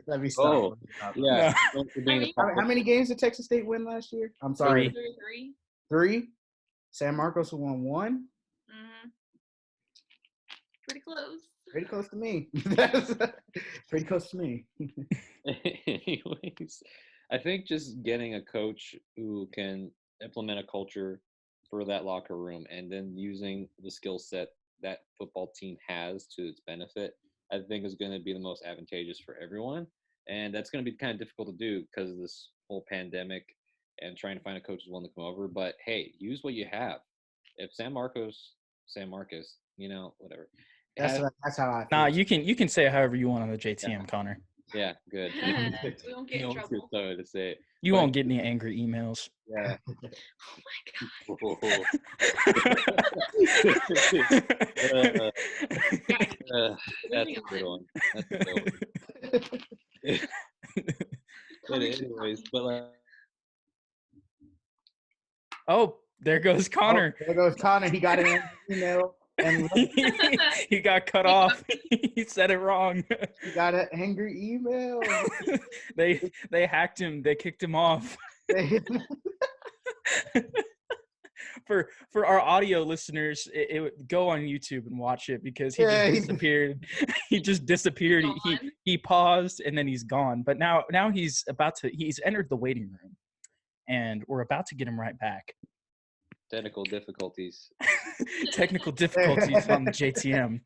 [SPEAKER 4] Let me stop.
[SPEAKER 2] Oh, yeah.
[SPEAKER 4] How many games did Texas State win last year? I'm sorry.
[SPEAKER 3] 3.
[SPEAKER 4] 3? San Marcos won 1?
[SPEAKER 3] Mm-hmm. Pretty close.
[SPEAKER 4] Pretty close to me. Pretty close to me.
[SPEAKER 2] Anyways, I think just getting a coach who can implement a culture for that locker room and then using the skill set that football team has to its benefit, I think is going to be the most advantageous for everyone. And that's going to be kind of difficult to do because of this whole pandemic and trying to find a coach who's willing to come over. But hey, use what you have. If San Marcos, you know, whatever.
[SPEAKER 4] That's how I feel.
[SPEAKER 1] Nah, you can say it however you want on the JTM, Connor.
[SPEAKER 2] Yeah, good.
[SPEAKER 3] We won't get in trouble.
[SPEAKER 2] So to say it.
[SPEAKER 1] You won't get any angry emails.
[SPEAKER 2] Yeah.
[SPEAKER 3] Oh my god.
[SPEAKER 2] That's a good one. That's a good one. But anyways,
[SPEAKER 1] Oh, there goes Connor.
[SPEAKER 4] Oh, there goes Connor. He got an email. And
[SPEAKER 1] He got cut off. He said it wrong.
[SPEAKER 4] he got an angry email.
[SPEAKER 1] They hacked him. They kicked him off. For our audio listeners, it would go on YouTube and watch it because he just disappeared. He just disappeared. He paused and then he's gone. But now he's entered the waiting room, and we're about to get him right back.
[SPEAKER 2] technical difficulties.
[SPEAKER 1] Technical difficulties on the JTM.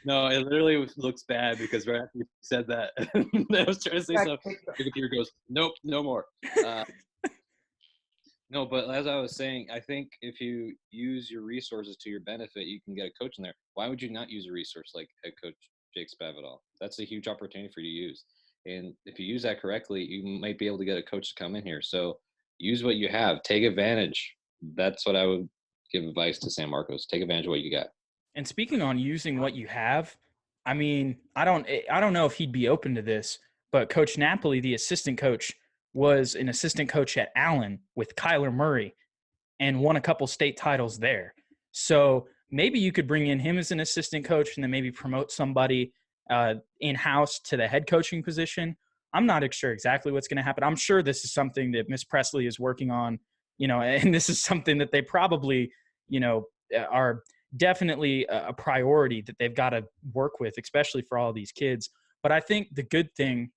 [SPEAKER 2] No, it literally looks bad because right after you said that, I was trying to say something. The computer goes, nope, no more. No, but as I was saying, I think if you use your resources to your benefit, you can get a coach in there. Why would you not use a resource like head coach Jake Spavital? That's a huge opportunity for you to use. And if you use that correctly, you might be able to get a coach to come in here. So use what you have. Take advantage. That's what I would give advice to San Marcos. Take advantage of what you got.
[SPEAKER 1] And speaking on using what you have, I mean, I don't know if he'd be open to this, but Coach Napoli, the assistant coach, was an assistant coach at Allen with Kyler Murray and won a couple state titles there. So maybe you could bring in him as an assistant coach and then maybe promote somebody in-house to the head coaching position. I'm not sure exactly what's going to happen. I'm sure this is something that Miss Presley is working on, and this is something that they probably, are definitely a priority that they've got to work with, especially for all these kids. But I think the good thing,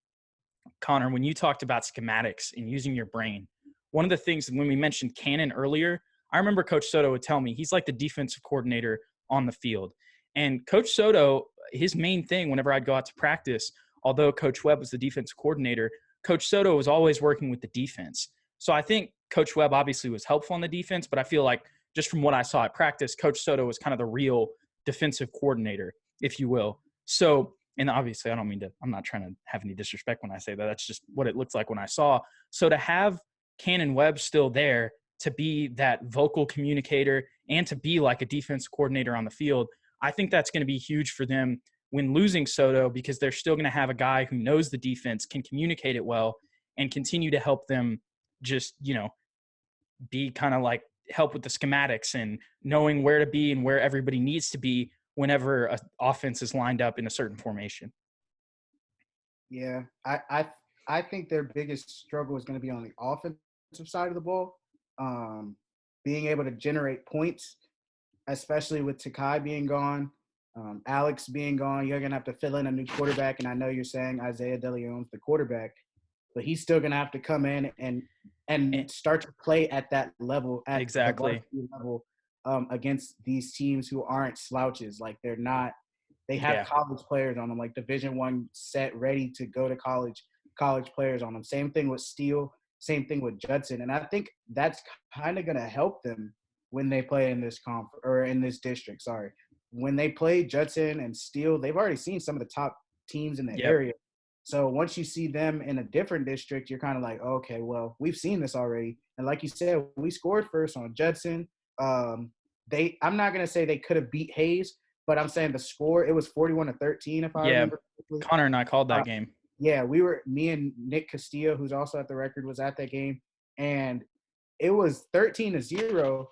[SPEAKER 1] Connor, when you talked about schematics and using your brain, one of the things when we mentioned Cannon earlier, I remember Coach Soto would tell me he's like the defensive coordinator on the field. And Coach Soto, his main thing whenever I'd go out to practice, although Coach Webb was the defensive coordinator, Coach Soto was always working with the defense. So I think Coach Webb obviously was helpful on the defense, but I feel like just from what I saw at practice, Coach Soto was kind of the real defensive coordinator, if you will. So, and obviously I'm not trying to have any disrespect when I say that. That's just what it looks like when I saw. So to have Cannon Webb still there to be that vocal communicator and to be like a defense coordinator on the field, I think that's going to be huge for them when losing Soto, because they're still going to have a guy who knows the defense, can communicate it well, and continue to help them just, be kind of like help with the schematics and knowing where to be and where everybody needs to be whenever an offense is lined up in a certain formation.
[SPEAKER 4] Yeah, I think their biggest struggle is going to be on the offensive side of the ball, being able to generate points, especially with Takai being gone, Alex being gone. You're going to have to fill in a new quarterback, and I know you're saying Isaiah DeLeon's the quarterback, but he's still going to have to come in and start to play at that level, at
[SPEAKER 1] exactly
[SPEAKER 4] the level, against these teams who aren't slouches. Like they're not. They have college players on them, like Division I set, ready to go to college players on them. Same thing with Steele, same thing with Judson. And I think that's kind of going to help them when they play in this in this district. Sorry. When they play Judson and Steele, they've already seen some of the top teams in the area. So once you see them in a different district, you're kind of like, okay, well, we've seen this already. And like you said, we scored first on Judson. I'm not going to say they could have beat Hayes, but I'm saying the score, it was 41-13, if I remember correctly.
[SPEAKER 1] Connor and I called that game.
[SPEAKER 4] Yeah, me and Nick Castillo, who's also at the record, was at that game. And it was 13-0,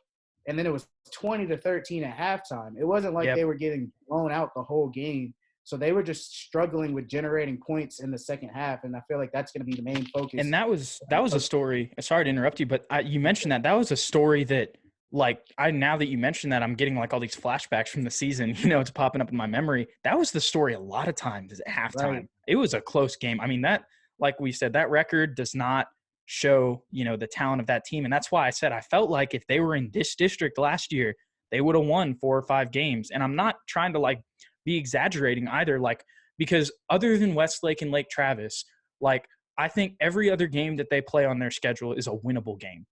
[SPEAKER 4] and then it was 20-13 at halftime. It wasn't like they were getting blown out the whole game. So they were just struggling with generating points in the second half, and I feel like that's going to be the main focus. And that was
[SPEAKER 1] a story. Sorry to interrupt you, but you mentioned that was a story that, like, now that you mentioned that, I'm getting like all these flashbacks from the season. It's popping up in my memory. That was the story a lot of times at halftime. Right. It was a close game. I mean, that, like we said, that record does not show, the talent of that team. And that's why I said I felt like if they were in this district last year, they would have won 4 or 5 games. And I'm not trying to like be exaggerating either, like, because other than Westlake and Lake Travis, like, I think every other game that they play on their schedule is a winnable game.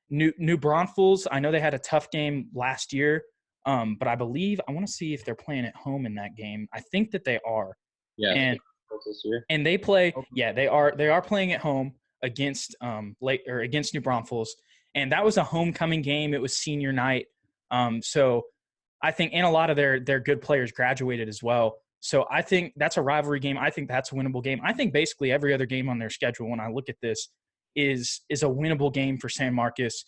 [SPEAKER 1] New Braunfels, I know they had a tough game last year, but I want to see if they're playing at home in that game. I think that they are.
[SPEAKER 2] Yeah.
[SPEAKER 1] And they play. Yeah, they are playing at home against against New Braunfels, and that was a homecoming game. It was senior night, so I think, and a lot of their good players graduated as well. So I think that's a rivalry game. I think that's a winnable game. I think basically every other game on their schedule, when I look at this, is a winnable game for San Marcos,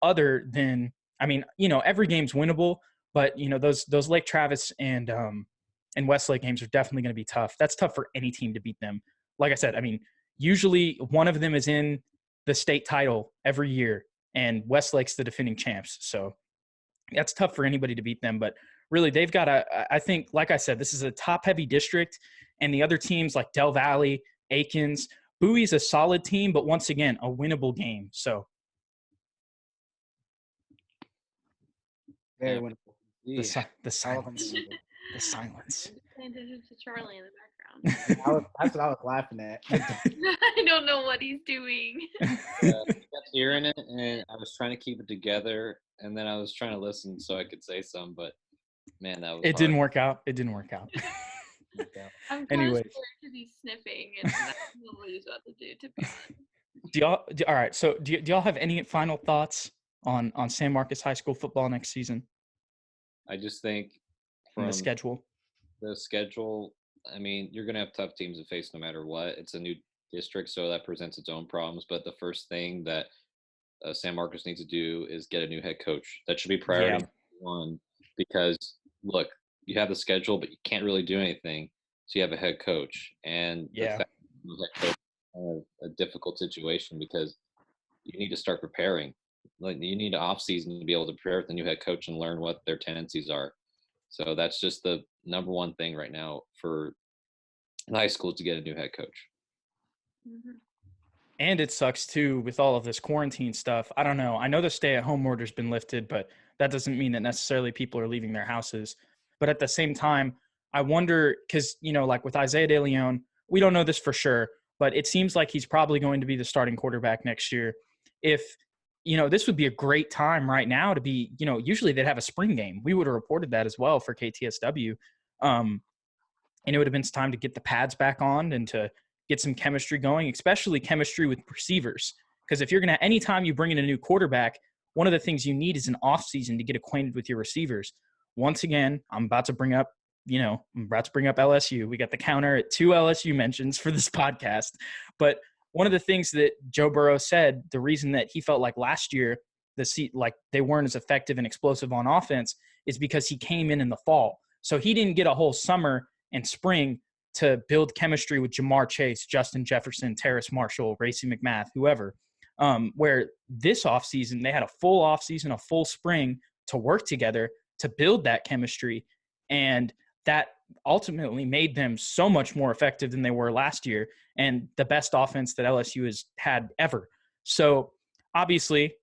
[SPEAKER 1] other than, I mean, every game's winnable, but those Lake Travis and Westlake games are definitely going to be tough. That's tough for any team to beat them. Like I said, I mean, usually one of them is in the state title every year, and Westlake's the defending champs. So that's tough for anybody to beat them. But really, they've got I think, like I said, this is a top-heavy district, and the other teams like Del Valley, Aikens, Bowie's a solid team, but once again, a winnable game. So
[SPEAKER 4] very winnable.
[SPEAKER 1] The silence. The silence.
[SPEAKER 3] Paying attention to Charlie in the background.
[SPEAKER 4] That's what I was laughing at.
[SPEAKER 3] I don't know what he's doing.
[SPEAKER 2] You got to hearing it, and I was trying to keep it together, and then I was trying to listen so I could say something, but man, that was
[SPEAKER 1] It
[SPEAKER 2] hard.
[SPEAKER 1] didn't work out. It didn't work out.
[SPEAKER 3] I'm kind of
[SPEAKER 1] Anyways.
[SPEAKER 3] scared because he's sniffing and I don't know what he's about to do, to be honest.
[SPEAKER 1] All right. So do y'all have any final thoughts on San Marcos High School football next season?
[SPEAKER 2] I just think
[SPEAKER 1] From the schedule.
[SPEAKER 2] I mean, you're going to have tough teams to face no matter what. It's a new district, so that presents its own problems. But the first thing that San Marcos needs to do is get a new head coach. That should be priority one, because look, you have the schedule, but you can't really do anything. So you have a head coach, and the fact that the head coach is a difficult situation because you need to start preparing. Like, you need an off season to be able to prepare with the new head coach and learn what their tendencies are. So that's just the number one thing right now for high school, to get a new head coach.
[SPEAKER 3] Mm-hmm.
[SPEAKER 1] And it sucks too with all of this quarantine stuff. I don't know. I know the stay-at-home order's been lifted, but that doesn't mean that necessarily people are leaving their houses. But at the same time, I wonder, because, like with Isaiah De Leon, we don't know this for sure, but it seems like he's probably going to be the starting quarterback next year. If, this would be a great time right now to be, usually they'd have a spring game. We would have reported that as well for KTSW. And it would have been time to get the pads back on and to get some chemistry going, especially chemistry with receivers. Because if you're going to, anytime you bring in a new quarterback, one of the things you need is an off season to get acquainted with your receivers. Once again, I'm about to bring up LSU. We got the counter at 2 LSU mentions for this podcast. But one of the things that Joe Burrow said, the reason that he felt like last year they weren't as effective and explosive on offense is because he came in the fall. So he didn't get a whole summer and spring to build chemistry with Jamar Chase, Justin Jefferson, Terrace Marshall, Racy McMath, whoever. Where this offseason, they had a full offseason, a full spring to work together to build that chemistry. And that ultimately made them so much more effective than they were last year, and the best offense that LSU has had ever. So obviously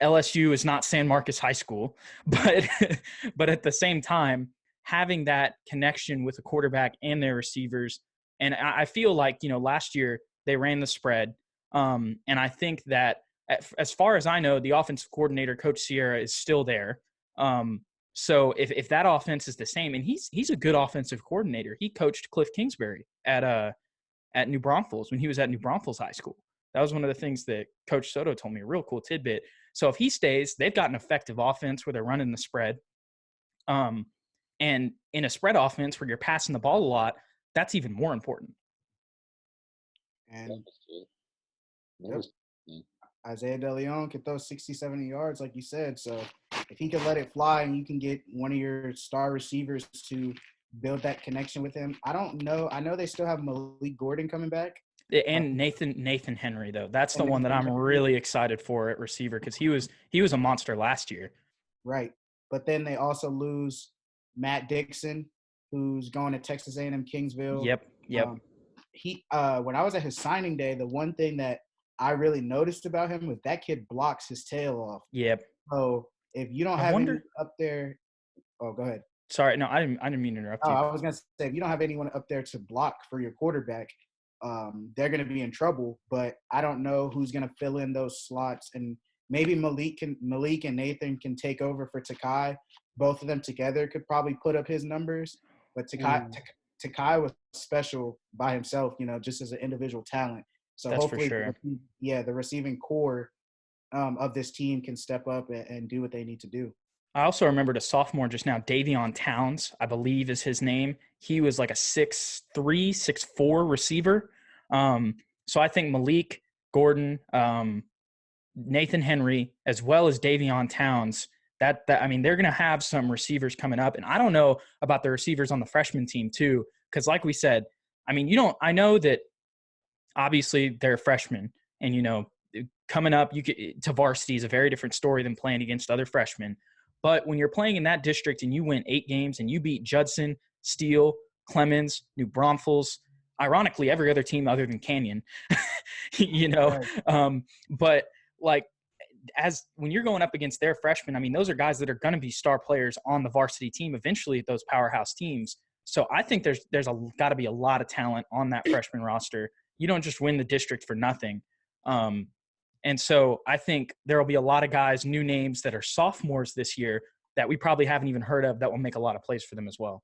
[SPEAKER 1] LSU is not San Marcos High School, but at the same time, having that connection with the quarterback and their receivers. And I feel like, last year they ran the spread. And I think that as far as I know, the offensive coordinator, Coach Sierra, is still there. So if that offense is the same, and he's a good offensive coordinator. He coached Cliff Kingsbury at New Braunfels when he was at New Braunfels High School. That was one of the things that Coach Soto told me, a real cool tidbit. So if he stays, they've got an effective offense where they're running the spread. And in a spread offense where you're passing the ball a lot, that's even more important.
[SPEAKER 4] And Isaiah De Leon can throw 60, 70 yards, like you said. So if he can let it fly and you can get one of your star receivers to build that connection with him. I don't know. I know they still have Malik Gordon coming back.
[SPEAKER 1] And Nathan Henry, though. That's the one that I'm really excited for at receiver, because he was a monster last year.
[SPEAKER 4] Right. But then they also lose Matt Dixon, who's going to Texas A&M Kingsville.
[SPEAKER 1] Yep.
[SPEAKER 4] When I was at his signing day, the one thing that I really noticed about him was that kid blocks his tail off.
[SPEAKER 1] Yep.
[SPEAKER 4] So if you don't have anyone up there – oh, go ahead.
[SPEAKER 1] Sorry. No, I didn't mean to interrupt you.
[SPEAKER 4] I was going to say, if you don't have anyone up there to block for your quarterback, they're going to be in trouble. But I don't know who's going to fill in those slots. And maybe Malik and Nathan can take over for Takai. Both of them together could probably put up his numbers. But Takai was special by himself, just as an individual talent. So
[SPEAKER 1] that's
[SPEAKER 4] hopefully,
[SPEAKER 1] for sure.
[SPEAKER 4] The receiving core of this team can step up and do what they need to do.
[SPEAKER 1] I also remembered a sophomore just now, Davion Towns, I believe is his name. He was like a 6'3", 6'4" receiver. So I think Malik Gordon, Nathan Henry, as well as Davion Towns, that I mean, they're going to have some receivers coming up. And I don't know about the receivers on the freshman team too, because like we said, I mean, I know that obviously they're freshmen, and, coming up to varsity is a very different story than playing against other freshmen. But when you're playing in that district and you win 8 games and you beat Judson, Steele, Clemens, New Braunfels, ironically, every other team other than Canyon,
[SPEAKER 4] Right.
[SPEAKER 1] But like, when you're going up against their freshmen, I mean, those are guys that are going to be star players on the varsity team eventually at those powerhouse teams. So I think there's got to be a lot of talent on that freshman roster. You don't just win the district for nothing. And so I think there will be a lot of guys, new names that are sophomores this year that we probably haven't even heard of that will make a lot of plays for them as well.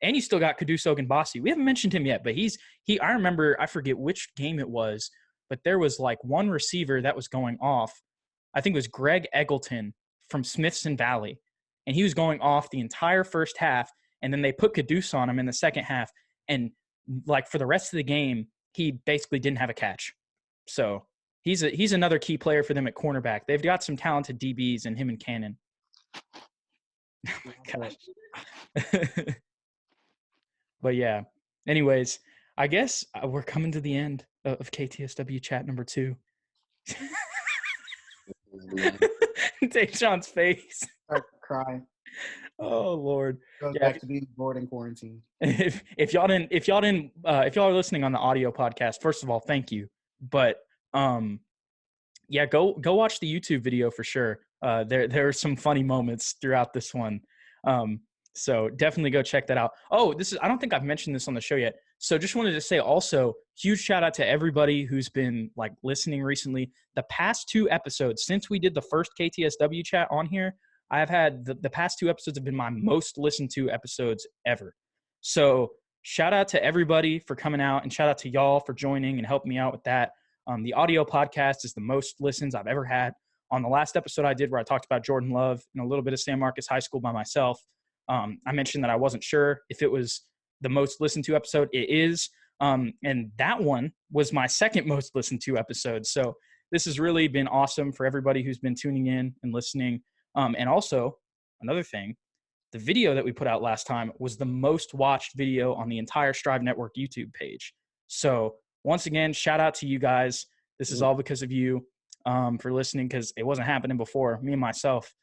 [SPEAKER 1] And you still got Kaduso Ogunbasi. We haven't mentioned him yet, but I remember, I forget which game it was, but there was like one receiver that was going off. I think it was Greg Eggleton from Smithson Valley. And he was going off the entire first half. And then they put Kaduso on him in the second half. And like for the rest of the game, he basically didn't have a catch. So he's another key player for them at cornerback. They've got some talented DBs in him and Cannon. Oh my gosh. But yeah, anyways, I guess we're coming to the end of KTSW chat number 2. DeShaun's face.
[SPEAKER 4] Start crying.
[SPEAKER 1] Oh Lord.
[SPEAKER 4] Goes back to being bored in quarantine.
[SPEAKER 1] If y'all are listening on the audio podcast, first of all, thank you. But yeah, go watch the YouTube video for sure. There are some funny moments throughout this one. So definitely go check that out. Oh, I don't think I've mentioned this on the show yet. So just wanted to say also, huge shout out to everybody who's been like listening recently. The past 2 episodes, since we did the first KTSW chat on here, I've had the past 2 episodes have been my most listened to episodes ever. So shout out to everybody for coming out, and shout out to y'all for joining and helping me out with that. The audio podcast is the most listens I've ever had. On the last episode I did where I talked about Jordan Love and a little bit of San Marcos High School by myself, I mentioned that I wasn't sure if it was the most listened to episode. It is. And that one was my second most listened to episode. So this has really been awesome for everybody who's been tuning in and listening. And also, another thing, the video that we put out last time was the most watched video on the entire Strive Network YouTube page. So once again, shout out to you guys. This is all because of you for listening, because it wasn't happening before. Me and myself,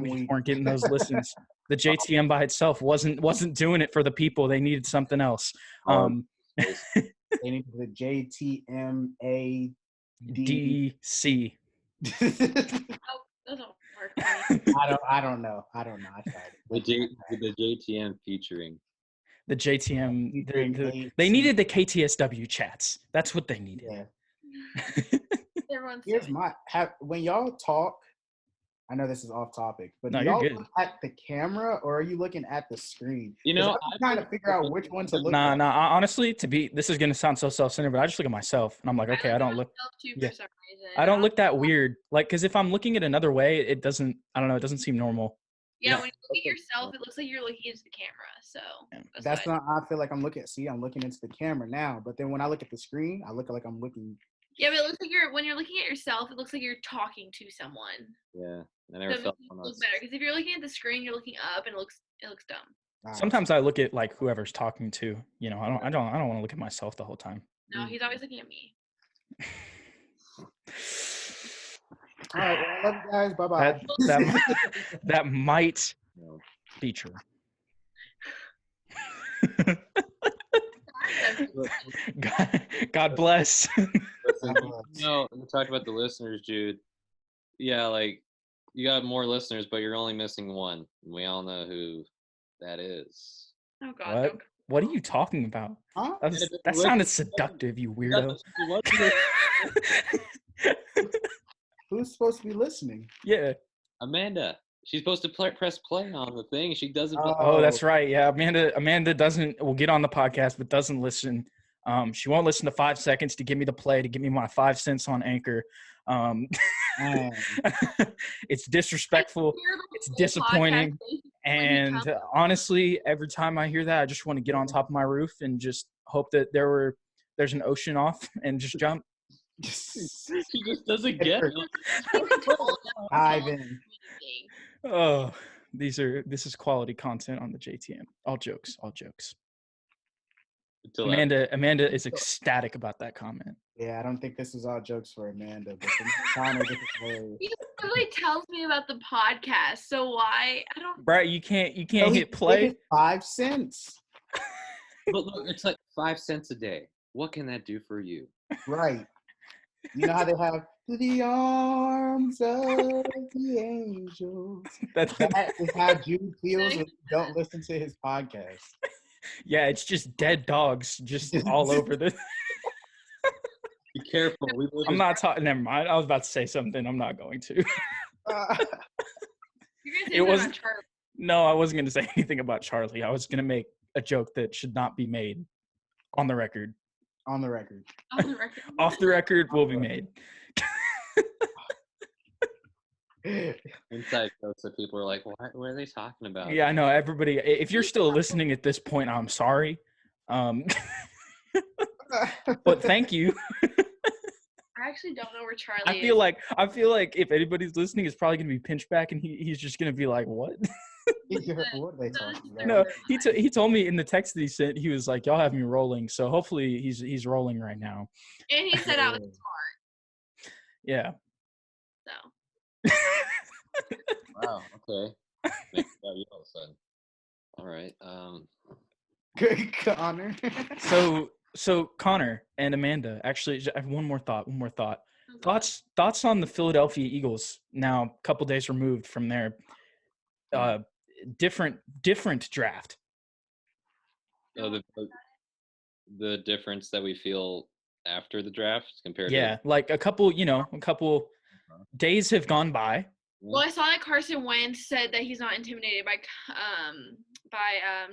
[SPEAKER 1] we just weren't getting those listens. The JTM by itself wasn't doing it for the people. They needed something else.
[SPEAKER 4] They needed the JTMADC.
[SPEAKER 3] Doesn't work.
[SPEAKER 4] I don't know. I tried it.
[SPEAKER 2] The JTM featuring.
[SPEAKER 1] The JTM. They needed the KTSW chats. That's what they needed.
[SPEAKER 4] Yeah. Here's when y'all talk, I know this is off topic, but do y'all look at the camera or are you looking at the screen? I'm trying to figure out which one to look at.
[SPEAKER 1] Nah. Honestly, this is gonna sound so self-centered, but I just look at myself and I'm like, okay, I don't look. Yeah. I don't look that weird. Like, because if I'm looking at another way, it doesn't. I don't know. It doesn't seem normal.
[SPEAKER 3] Yeah, when you look at yourself, it looks like you're looking into the camera. So
[SPEAKER 4] that's not. I feel like I'm looking into the camera now. But then when I look at the screen, I look like I'm looking.
[SPEAKER 3] Yeah, but it looks like when you're looking at yourself, it looks like you're talking to someone.
[SPEAKER 2] Yeah, I never felt
[SPEAKER 3] it looks better because if you're looking at the screen, you're looking up, and it looks dumb.
[SPEAKER 1] Sometimes I look at like whoever's talking to. You know, I don't want to look at myself the whole time.
[SPEAKER 3] No, he's always looking at me.
[SPEAKER 4] All right, well, I love you guys. Bye-bye.
[SPEAKER 1] That might be true. God bless.
[SPEAKER 2] No, we talked about the listeners, Jude. Yeah, like you got more listeners, but you're only missing one. We all know who that is.
[SPEAKER 3] Oh God!
[SPEAKER 1] What are you talking about?
[SPEAKER 4] Huh?
[SPEAKER 1] That sounded seductive, you weirdo.
[SPEAKER 4] Who's supposed to be listening?
[SPEAKER 1] Yeah,
[SPEAKER 2] Amanda. She's supposed to press play on the thing. She doesn't.
[SPEAKER 1] Oh, that's right. Yeah, Amanda will get on the podcast, but doesn't listen. She won't listen to 5 seconds to give me the play, to give me my 5 cents on Anchor. It's disrespectful. It's disappointing. And honestly, every time I hear that, I just want to get on top of my roof and just hope that there's an ocean off and just jump.
[SPEAKER 2] She just doesn't get it.
[SPEAKER 4] Ivan.
[SPEAKER 1] Oh, this is quality content on the JTM. All jokes. Amanda is ecstatic about that comment.
[SPEAKER 4] Yeah, I don't think this is all jokes for Amanda, but Connor, this is hilarious.
[SPEAKER 3] He literally tells me about the podcast, so why? I don't.
[SPEAKER 1] Right, you can't hit play.
[SPEAKER 4] 5 cents.
[SPEAKER 2] But look, it's like 5 cents a day. What can that do for you?
[SPEAKER 4] Right. You know how they have the arms of the angels. That is how Jude feels when you don't listen to his podcast.
[SPEAKER 1] Yeah, it's just dead dogs just all over the.
[SPEAKER 2] Be careful.
[SPEAKER 1] I'm not talking. Never mind. I was about to say something. I'm not going to.
[SPEAKER 3] You're gonna say
[SPEAKER 1] It
[SPEAKER 3] something
[SPEAKER 1] was-
[SPEAKER 3] about Charlie.
[SPEAKER 1] No, I wasn't going to say anything about Charlie. I was going to make a joke that should not be made on the record.
[SPEAKER 4] On the record.
[SPEAKER 3] On the record.
[SPEAKER 1] Off the record will be made.
[SPEAKER 2] Inside jokes that people are like, what are they talking about?
[SPEAKER 1] Yeah, I know. Everybody, if you're still listening at this point, I'm sorry. But thank you.
[SPEAKER 3] I actually don't know where Charlie
[SPEAKER 1] I feel like if anybody's listening, it's probably gonna be Pinchback, and he's just gonna be like, "What?"
[SPEAKER 4] What are they talking about?
[SPEAKER 1] No, he told me in the text that he sent, he was like, "Y'all have me rolling." So hopefully he's rolling right now.
[SPEAKER 3] And he said I was smart.
[SPEAKER 1] Yeah.
[SPEAKER 3] So.
[SPEAKER 2] Wow. Okay. Makes it about you all of a sudden. All right.
[SPEAKER 4] Good Connor.
[SPEAKER 1] So Connor and Amanda, actually, I have one more thought. Thoughts on the Philadelphia Eagles now, a couple days removed from their different draft.
[SPEAKER 2] So the difference that we feel after the draft compared
[SPEAKER 1] Yeah, like a couple days have gone by.
[SPEAKER 3] Well, I saw that Carson Wentz said that he's not intimidated by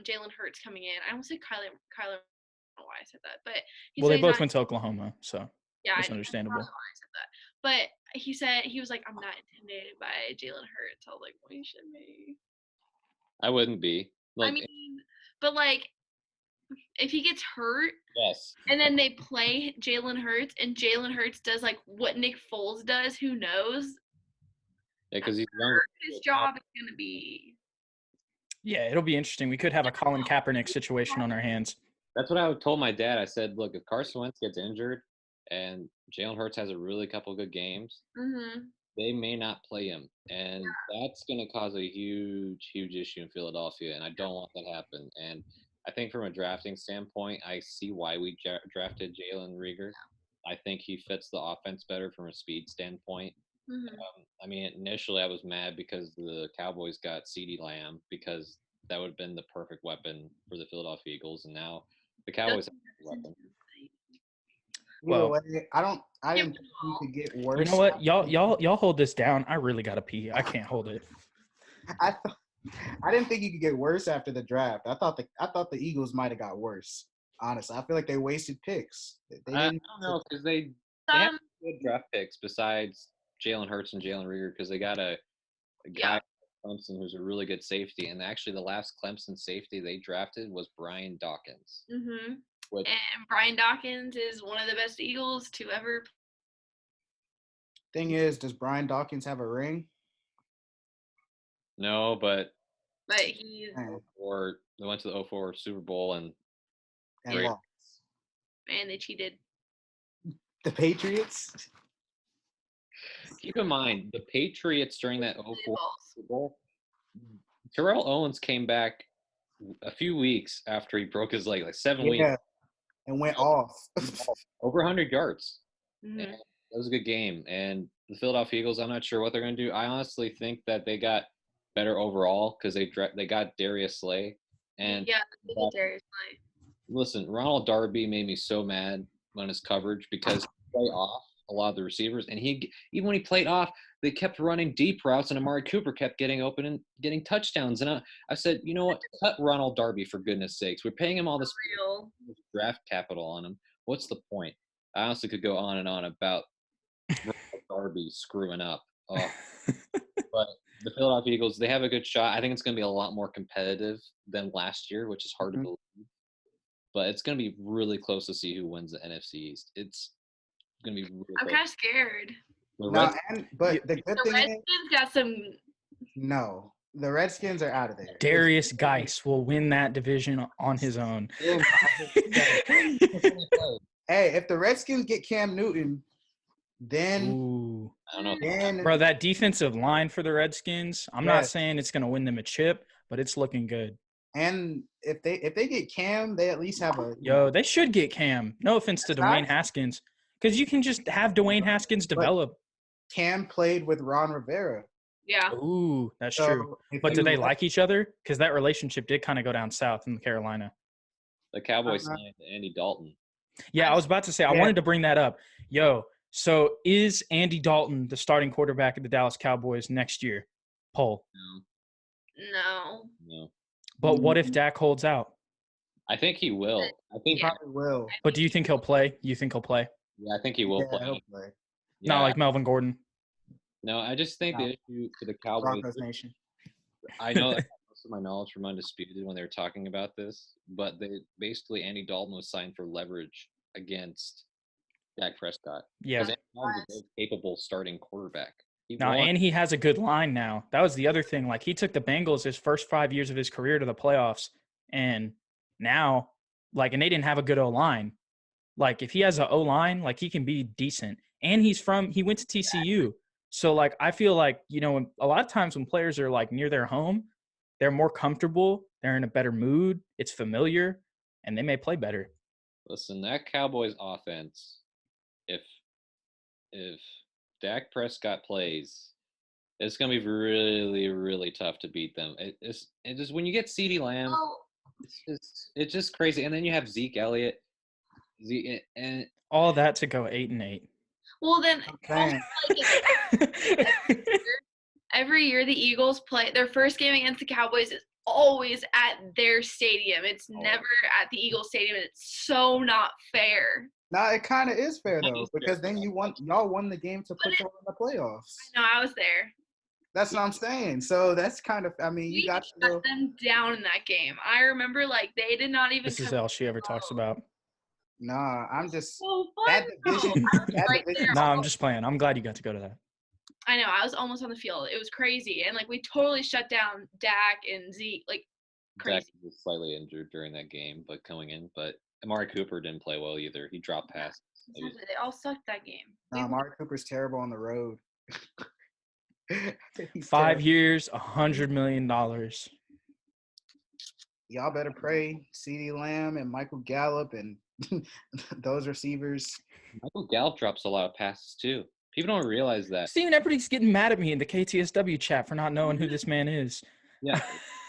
[SPEAKER 3] Jalen Hurts coming in. I almost said Kyler. I don't know why I said that, but
[SPEAKER 1] They both went to Oklahoma, so
[SPEAKER 3] yeah,
[SPEAKER 1] that's understandable.
[SPEAKER 3] I don't know why I said that. But he was like, I'm not intimidated by Jalen Hurts. I was like, well, you should be.
[SPEAKER 2] I wouldn't be.
[SPEAKER 3] I mean, but like, if he gets hurt,
[SPEAKER 2] yes,
[SPEAKER 3] and then they play Jalen Hurts, and Jalen Hurts does like what Nick Foles does, who knows?
[SPEAKER 2] Yeah, because he's younger.
[SPEAKER 3] His job is gonna be.
[SPEAKER 1] Yeah, it'll be interesting. We could have a Colin Kaepernick situation on our hands.
[SPEAKER 2] That's what I told my dad. I said, look, if Carson Wentz gets injured and Jalen Hurts has a really couple good games, they may not play him. And that's going to cause a huge, huge issue in Philadelphia. And I don't want that to happen. And I think from a drafting standpoint, I see why we drafted Jalen Reagor. I think he fits the offense better from a speed standpoint. I mean, initially I was mad because the Cowboys got CeeDee Lamb because that would have been the perfect weapon for the Philadelphia Eagles. And now the Cowboys have a weapon.
[SPEAKER 1] Well,
[SPEAKER 4] I didn't think he could get worse.
[SPEAKER 1] You know what? Y'all hold this down. I really gotta pee. I can't hold it.
[SPEAKER 4] I didn't think he could get worse after the draft. I thought the Eagles might have got worse. Honestly, I feel like they wasted picks.
[SPEAKER 2] I don't know because they have good draft picks besides Jalen Hurts and Jalen Reagor because they got a guy Clemson who's a really good safety, and actually the last Clemson safety they drafted was Brian Dawkins.
[SPEAKER 3] And Brian Dawkins is one of the best Eagles to ever.
[SPEAKER 4] Thing is, does Brian Dawkins have a ring?
[SPEAKER 2] No, but
[SPEAKER 3] he's.
[SPEAKER 2] Or they went to the 04 Super Bowl and
[SPEAKER 4] lost.
[SPEAKER 3] Man, they cheated.
[SPEAKER 4] The Patriots.
[SPEAKER 2] Keep in mind, the Patriots during that 04 Super Bowl, Terrell Owens came back a few weeks after he broke his leg, like 7 weeks.
[SPEAKER 4] And went off.
[SPEAKER 2] Over 100 yards.
[SPEAKER 3] Mm-hmm.
[SPEAKER 2] And that was a good game. And the Philadelphia Eagles, I'm not sure what they're going to do. I honestly think that they got better overall because they got Darius Slay. And
[SPEAKER 3] yeah, they got Darius Slay.
[SPEAKER 2] Listen, Ronald Darby made me so mad on his coverage because he played off a lot of the receivers. And even when he played off, they kept running deep routes, and Amari Cooper kept getting open and getting touchdowns. And I said, you know what? Cut Ronald Darby, for goodness sakes. We're paying him all this draft capital on him. What's the point? I honestly could go on and on about Ronald Darby screwing up. But the Philadelphia Eagles, they have a good shot. I think it's going to be a lot more competitive than last year, which is hard to believe. But it's going to be really close to see who wins the NFC East. It's going to be really
[SPEAKER 3] I'm kind of scared.
[SPEAKER 4] But the good thing
[SPEAKER 3] Redskins got some.
[SPEAKER 4] No, the Redskins are out of there.
[SPEAKER 1] Darius Geis will win that division on his own.
[SPEAKER 4] Hey, if the Redskins get Cam Newton, then
[SPEAKER 1] Ooh.
[SPEAKER 2] I don't know.
[SPEAKER 4] Then,
[SPEAKER 1] bro, that defensive line for the Redskins, I'm not saying it's going to win them a chip, but it's looking good.
[SPEAKER 4] And if they get Cam, they at least have a
[SPEAKER 1] they should get Cam. No offense to Dwayne Haskins, because you can just have Dwayne Haskins develop.
[SPEAKER 4] Cam played with Ron Rivera.
[SPEAKER 3] Yeah.
[SPEAKER 1] Ooh, that's true. But do they like each other? Because that relationship did kind of go down south in Carolina.
[SPEAKER 2] The Cowboys signed Andy Dalton.
[SPEAKER 1] Yeah, I was about to say, I
[SPEAKER 4] Yeah.
[SPEAKER 1] wanted to bring that up. Yo, so is Andy Dalton the starting quarterback of the Dallas Cowboys next year? Poll.
[SPEAKER 3] No.
[SPEAKER 2] No.
[SPEAKER 1] But what if Dak holds out?
[SPEAKER 2] I think he will. I think.
[SPEAKER 3] Yeah.
[SPEAKER 4] Probably will.
[SPEAKER 1] But do you think he'll play? You think he'll play?
[SPEAKER 2] Yeah, I think he will
[SPEAKER 4] Yeah,
[SPEAKER 2] play.
[SPEAKER 4] he'll play.
[SPEAKER 1] Not
[SPEAKER 2] Yeah.
[SPEAKER 1] like Melvin Gordon.
[SPEAKER 2] No, I just think
[SPEAKER 4] No.
[SPEAKER 2] the issue for the Cowboys.
[SPEAKER 4] Broncos Nation.
[SPEAKER 2] I know that most of my knowledge from Undisputed when they were talking about this, but they basically Andy Dalton was signed for leverage against Dak Prescott.
[SPEAKER 1] Yeah.
[SPEAKER 2] Because Andy Dalton's a very capable starting quarterback. He
[SPEAKER 1] No,
[SPEAKER 2] won.
[SPEAKER 1] and he has a good line now. That was the other thing. Like, he took the Bengals his first 5 years of his career to the playoffs. And now, like, and they didn't have a good O-line. Like, if he has an O-line, like, he can be decent. And he went to TCU. So, like, I feel like, you know, a lot of times when players are, like, near their home, they're more comfortable. They're in a better mood. It's familiar. And they may play better.
[SPEAKER 2] Listen, that Cowboys offense, if Dak Prescott plays, it's gonna be really, really tough to beat them. It's just when you get CeeDee Lamb,
[SPEAKER 3] Oh,
[SPEAKER 2] it's just crazy. And then you have Zeke Elliott, and
[SPEAKER 1] All that to go 8-8.
[SPEAKER 3] well then,
[SPEAKER 4] Man.
[SPEAKER 3] every year the Eagles play their first game against the Cowboys is always at their stadium. It's never at the Eagles stadium. It's so not fair.
[SPEAKER 4] Nah, it kind of is fair
[SPEAKER 2] That
[SPEAKER 4] though,
[SPEAKER 2] is fair.
[SPEAKER 4] because then y'all won the game to put y'all in the playoffs.
[SPEAKER 3] I know, I was there.
[SPEAKER 4] That's what I'm saying. So that's kind of, I mean,
[SPEAKER 3] We
[SPEAKER 4] you got to
[SPEAKER 3] shut
[SPEAKER 4] go.
[SPEAKER 3] them down in that game. I remember, like, they did not even
[SPEAKER 1] This is
[SPEAKER 3] come
[SPEAKER 1] all she ever talks about.
[SPEAKER 4] Nah, I'm just
[SPEAKER 3] so fun.
[SPEAKER 4] that division.
[SPEAKER 3] I was
[SPEAKER 4] That
[SPEAKER 3] right
[SPEAKER 4] division.
[SPEAKER 3] there.
[SPEAKER 1] No, I'm just playing. I'm glad you got to go to that.
[SPEAKER 3] I know, I was almost on the field. It was crazy. And, like, we totally shut down Dak and Zeke. Like,
[SPEAKER 2] Dak
[SPEAKER 3] crazy.
[SPEAKER 2] was slightly injured during that game, but coming in. But Amari Cooper didn't play well either. He dropped passes.
[SPEAKER 3] Exactly. They all sucked that game.
[SPEAKER 4] Nah, Amari Cooper's terrible on the road. He's
[SPEAKER 1] 5
[SPEAKER 4] terrible.
[SPEAKER 1] years, $100 million.
[SPEAKER 4] Y'all better pray CeeDee Lamb and Michael Gallup and those receivers.
[SPEAKER 2] Michael Gallup drops a lot of passes too. People don't realize that.
[SPEAKER 1] Steven, everybody's getting mad at me in the KTSW chat for not knowing who this man is.
[SPEAKER 2] Yeah,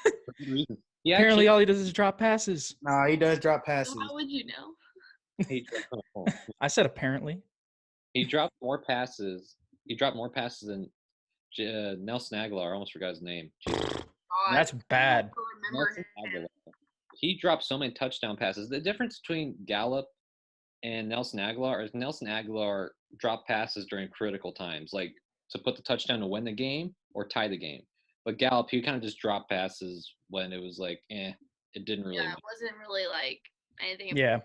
[SPEAKER 2] for good reason. He
[SPEAKER 1] Apparently,
[SPEAKER 2] actually
[SPEAKER 1] all he does is drop passes.
[SPEAKER 4] Nah, he does drop passes.
[SPEAKER 3] How would you know?
[SPEAKER 1] I said apparently.
[SPEAKER 2] he dropped more passes. He dropped more passes than Nelson Aguilar. I almost forgot his name.
[SPEAKER 3] God,
[SPEAKER 1] That's bad.
[SPEAKER 3] I don't remember
[SPEAKER 2] Nelson
[SPEAKER 3] him.
[SPEAKER 2] Aguilar. He dropped so many touchdown passes. The difference between Gallup and Nelson Aguilar is Nelson Aguilar dropped passes during critical times, like to put the touchdown to win the game or tie the game. But Gallup, he kind of just dropped passes when it was like, it didn't really
[SPEAKER 3] Yeah,
[SPEAKER 2] matter.
[SPEAKER 3] it wasn't really like anything.
[SPEAKER 1] Yeah.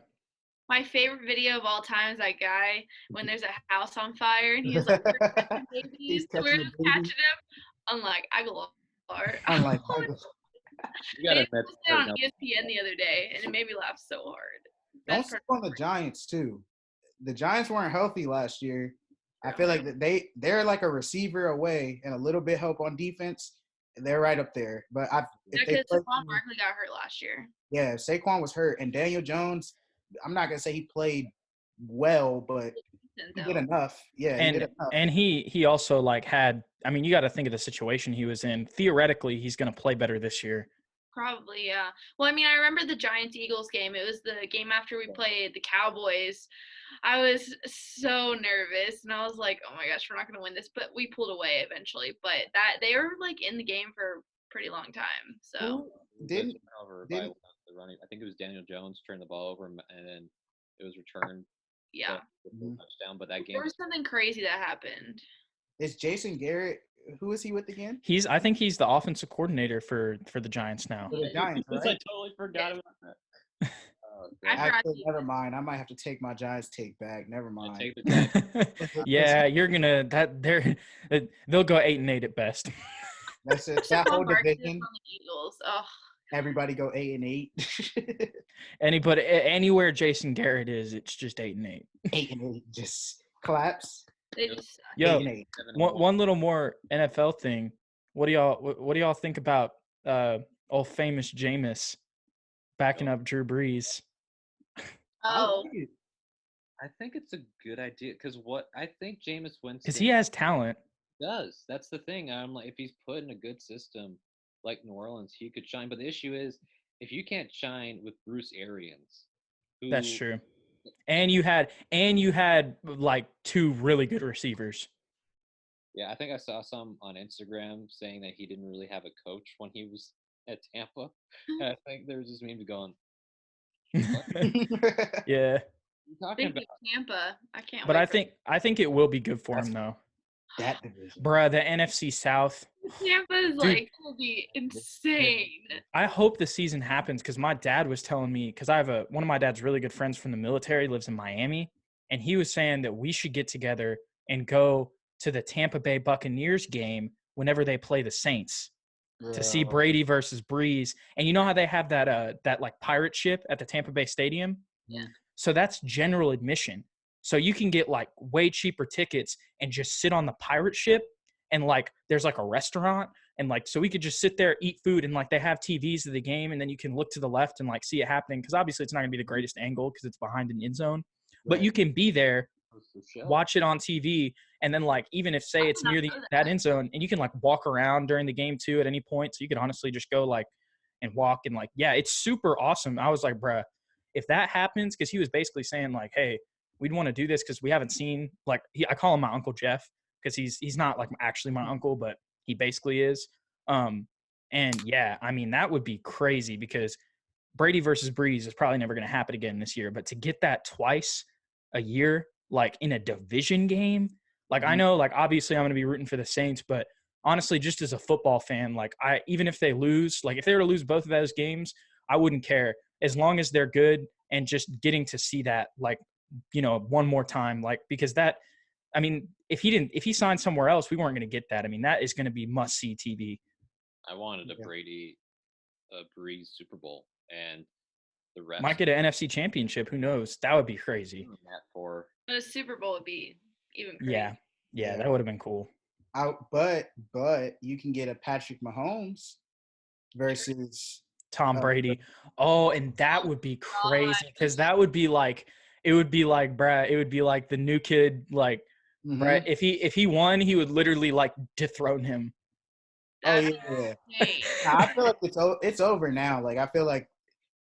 [SPEAKER 3] My favorite video of all time is that guy when there's a house on fire and he's like, "We're catching babies,
[SPEAKER 4] He's
[SPEAKER 3] we're
[SPEAKER 4] catching
[SPEAKER 3] just
[SPEAKER 4] a baby.
[SPEAKER 3] catching them." Unlike Aguilar.
[SPEAKER 4] Unlike
[SPEAKER 2] You gotta
[SPEAKER 3] They
[SPEAKER 2] admit,
[SPEAKER 3] posted it on ESPN the other day, and it made me laugh so hard.
[SPEAKER 4] don't
[SPEAKER 3] Best
[SPEAKER 4] sleep
[SPEAKER 3] part-
[SPEAKER 4] on the Giants too. The Giants weren't healthy last year. I feel like that they're like a receiver away and a little bit help on defense. They're right up there. But
[SPEAKER 3] Yeah,
[SPEAKER 4] if they
[SPEAKER 3] because
[SPEAKER 4] play,
[SPEAKER 3] Saquon Barkley got hurt last year.
[SPEAKER 4] yeah, Saquon was hurt and Daniel Jones. I'm not gonna say he played well, but he did enough. Yeah, he did enough.
[SPEAKER 1] And he also like had. I mean, you got to think of the situation he was in. Theoretically, he's going to play better this year.
[SPEAKER 3] Probably, yeah. Well, I mean, I remember the Giants-Eagles game. It was the game after we played the Cowboys. I was so nervous, and I was like, "Oh my gosh, we're not going to win this." But we pulled away eventually. But they were like in the game for a pretty long time. So
[SPEAKER 4] Didn't
[SPEAKER 2] the running. I think it was Daniel Jones turned the ball over, and then it was returned.
[SPEAKER 3] yeah,
[SPEAKER 2] Touchdown. But that game,
[SPEAKER 3] there was something crazy that happened.
[SPEAKER 4] is Jason Garrett? Who is he with again?
[SPEAKER 1] I think he's the offensive coordinator for the Giants now.
[SPEAKER 4] For the Giants,
[SPEAKER 2] I
[SPEAKER 4] right?
[SPEAKER 2] totally forgot about that.
[SPEAKER 3] I forgot
[SPEAKER 4] Actually, never mind. I might have to take my Giants take back. Never mind.
[SPEAKER 2] Take the Giants.
[SPEAKER 1] Yeah, you're gonna they'll go 8-8 at best.
[SPEAKER 4] That's it. That whole
[SPEAKER 3] Saquon Barkley
[SPEAKER 4] division.
[SPEAKER 3] from the Eagles. Oh,
[SPEAKER 4] Everybody go 8-8.
[SPEAKER 1] Anywhere Jason Garrett is, it's just 8-8.
[SPEAKER 4] 8-8. Just claps.
[SPEAKER 3] they just suck.
[SPEAKER 1] Yo,
[SPEAKER 4] 8-8.
[SPEAKER 1] one little more NFL thing. What do y'all think about old famous Jameis backing up Drew Brees?
[SPEAKER 3] Oh,
[SPEAKER 2] I think it's a good idea because what I think Jameis Winston
[SPEAKER 1] Because he has talent.
[SPEAKER 2] does. That's the thing. I'm like, if he's put in a good system like New Orleans, he could shine. But the issue is, if you can't shine with Bruce Arians, who
[SPEAKER 1] That's true. And you had like two really good receivers.
[SPEAKER 2] Yeah, I think I saw some on Instagram saying that he didn't really have a coach when he was at Tampa. And I think there was this meme going, "What are
[SPEAKER 1] Yeah.
[SPEAKER 2] you talking
[SPEAKER 3] Thank
[SPEAKER 2] about?"
[SPEAKER 3] you, Tampa. I can't
[SPEAKER 1] But
[SPEAKER 3] wait.
[SPEAKER 1] I think it will be good for
[SPEAKER 4] That's-
[SPEAKER 1] him though.
[SPEAKER 4] that division.
[SPEAKER 1] Bruh, the NFC South.
[SPEAKER 3] Tampa is
[SPEAKER 1] Dude.
[SPEAKER 3] like will be insane.
[SPEAKER 1] I hope the season happens because my dad was telling me, because I have one of my dad's really good friends from the military lives in Miami, and he was saying that we should get together and go to the Tampa Bay Buccaneers game whenever they play the Saints to see
[SPEAKER 4] Bro.
[SPEAKER 1] Brady versus Breeze. And you know how they have that like pirate ship at the Tampa Bay Stadium?
[SPEAKER 3] Yeah.
[SPEAKER 1] So that's general admission. So you can get like way cheaper tickets and just sit on the pirate ship, and like there's like a restaurant, and like so we could just sit there, eat food, and like they have TVs of the game, and then you can look to the left and like see it happening, because obviously it's not gonna be the greatest angle because it's behind an end zone. But
[SPEAKER 4] Right.
[SPEAKER 1] you can be there,
[SPEAKER 2] For sure.
[SPEAKER 1] watch it on TV, and then like even if say it's near that end zone, and you can like walk around during the game too at any point, so you could honestly just go like and walk, and like yeah, it's super awesome. I was like, bruh, if that happens, because he was basically saying like, hey, we'd want to do this because we haven't seen like I call him my Uncle Jeff because he's not like actually my uncle, but he basically is. And yeah, I mean that would be crazy because Brady versus Breeze is probably never going to happen again this year, but to get that twice a year, like in a division game, like I know, like obviously I'm going to be rooting for the Saints, but honestly, just as a football fan, like even if they lose, like if they were to lose both of those games, I wouldn't care as long as they're good, and just getting to see that, like, you know, one more time, like, because that, I mean, if he signed somewhere else, we weren't going to get that. I mean, that is going to be must see TV.
[SPEAKER 2] I wanted a
[SPEAKER 4] Yeah.
[SPEAKER 2] Brady, Breeze Super Bowl, and the refs
[SPEAKER 1] Might get an NFC championship. Who knows? That would be crazy.
[SPEAKER 2] that for
[SPEAKER 3] The Super Bowl would be even crazy.
[SPEAKER 1] Yeah.
[SPEAKER 4] Yeah.
[SPEAKER 1] That would have been cool.
[SPEAKER 4] But you can get a Patrick Mahomes versus
[SPEAKER 1] Tom Brady. Oh, and that would be crazy because that would be like, it would be like, bruh, it would be like the new kid, like, bruh, if he won, he would literally like dethrone him.
[SPEAKER 4] Oh
[SPEAKER 3] That's
[SPEAKER 4] yeah.
[SPEAKER 3] insane.
[SPEAKER 4] I feel like it's over now. Like I feel like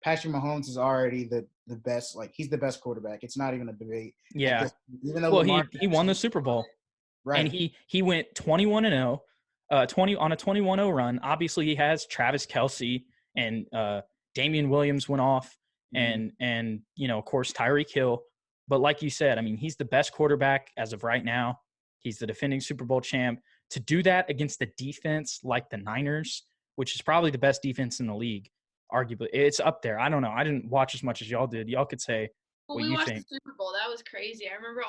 [SPEAKER 4] Patrick Mahomes is already the best. Like he's the best quarterback. It's not even a debate.
[SPEAKER 1] Yeah.
[SPEAKER 4] Like, even though
[SPEAKER 1] Well,
[SPEAKER 4] Lamar
[SPEAKER 1] he won the
[SPEAKER 4] Jackson-
[SPEAKER 1] Super Bowl.
[SPEAKER 4] right?
[SPEAKER 1] And he went 21-0, 20 on a 21-0 run. Obviously, he has Travis Kelce and Damian Williams went off, and you know, of course, Tyreek Hill. But like you said, I mean, he's the best quarterback as of right now. He's the defending Super Bowl champ. To do that against a defense like the Niners, which is probably the best defense in the league, arguably, it's up there. I don't know. I didn't watch as much as y'all did. Y'all could say
[SPEAKER 3] Well,
[SPEAKER 1] what
[SPEAKER 3] we
[SPEAKER 1] you
[SPEAKER 3] watched
[SPEAKER 1] think.
[SPEAKER 3] the Super Bowl. That was crazy. I remember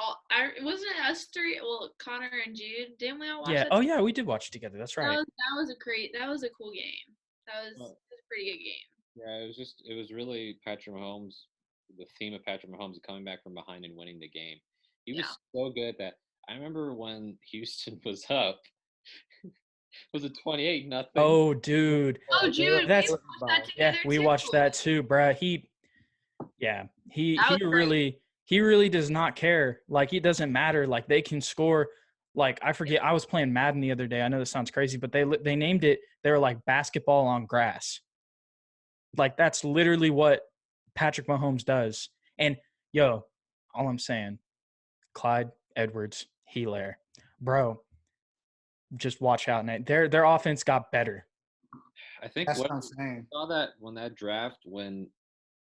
[SPEAKER 3] it wasn't us three. Well, Connor and Jude. Didn't we all watch
[SPEAKER 1] Yeah.
[SPEAKER 3] that?
[SPEAKER 1] Oh yeah, we did watch it together. That's right.
[SPEAKER 3] That was a cool game. That was a pretty good game.
[SPEAKER 2] Yeah, it was really Patrick Mahomes. The theme of Patrick Mahomes coming back from behind and winning the game. He was so good that I remember when Houston was up. Was it 28-0?
[SPEAKER 1] Oh, dude.
[SPEAKER 3] Oh, Jude,
[SPEAKER 1] That's-
[SPEAKER 3] we watched that
[SPEAKER 1] Yeah,
[SPEAKER 3] together
[SPEAKER 1] we
[SPEAKER 3] too.
[SPEAKER 1] watched that too, bruh. He
[SPEAKER 3] That was
[SPEAKER 1] he really does not care. Like, it doesn't matter. Like, they can score. Like, I forget. I was playing Madden the other day. I know this sounds crazy, but they named it. They were like basketball on grass. Like, that's literally what Patrick Mahomes does. And yo, all I'm saying, Clyde Edwards-Helaire, bro, just watch out. And their offense got better.
[SPEAKER 2] I think
[SPEAKER 4] That's
[SPEAKER 2] what
[SPEAKER 4] what I'm saying.
[SPEAKER 2] I saw that when that draft, when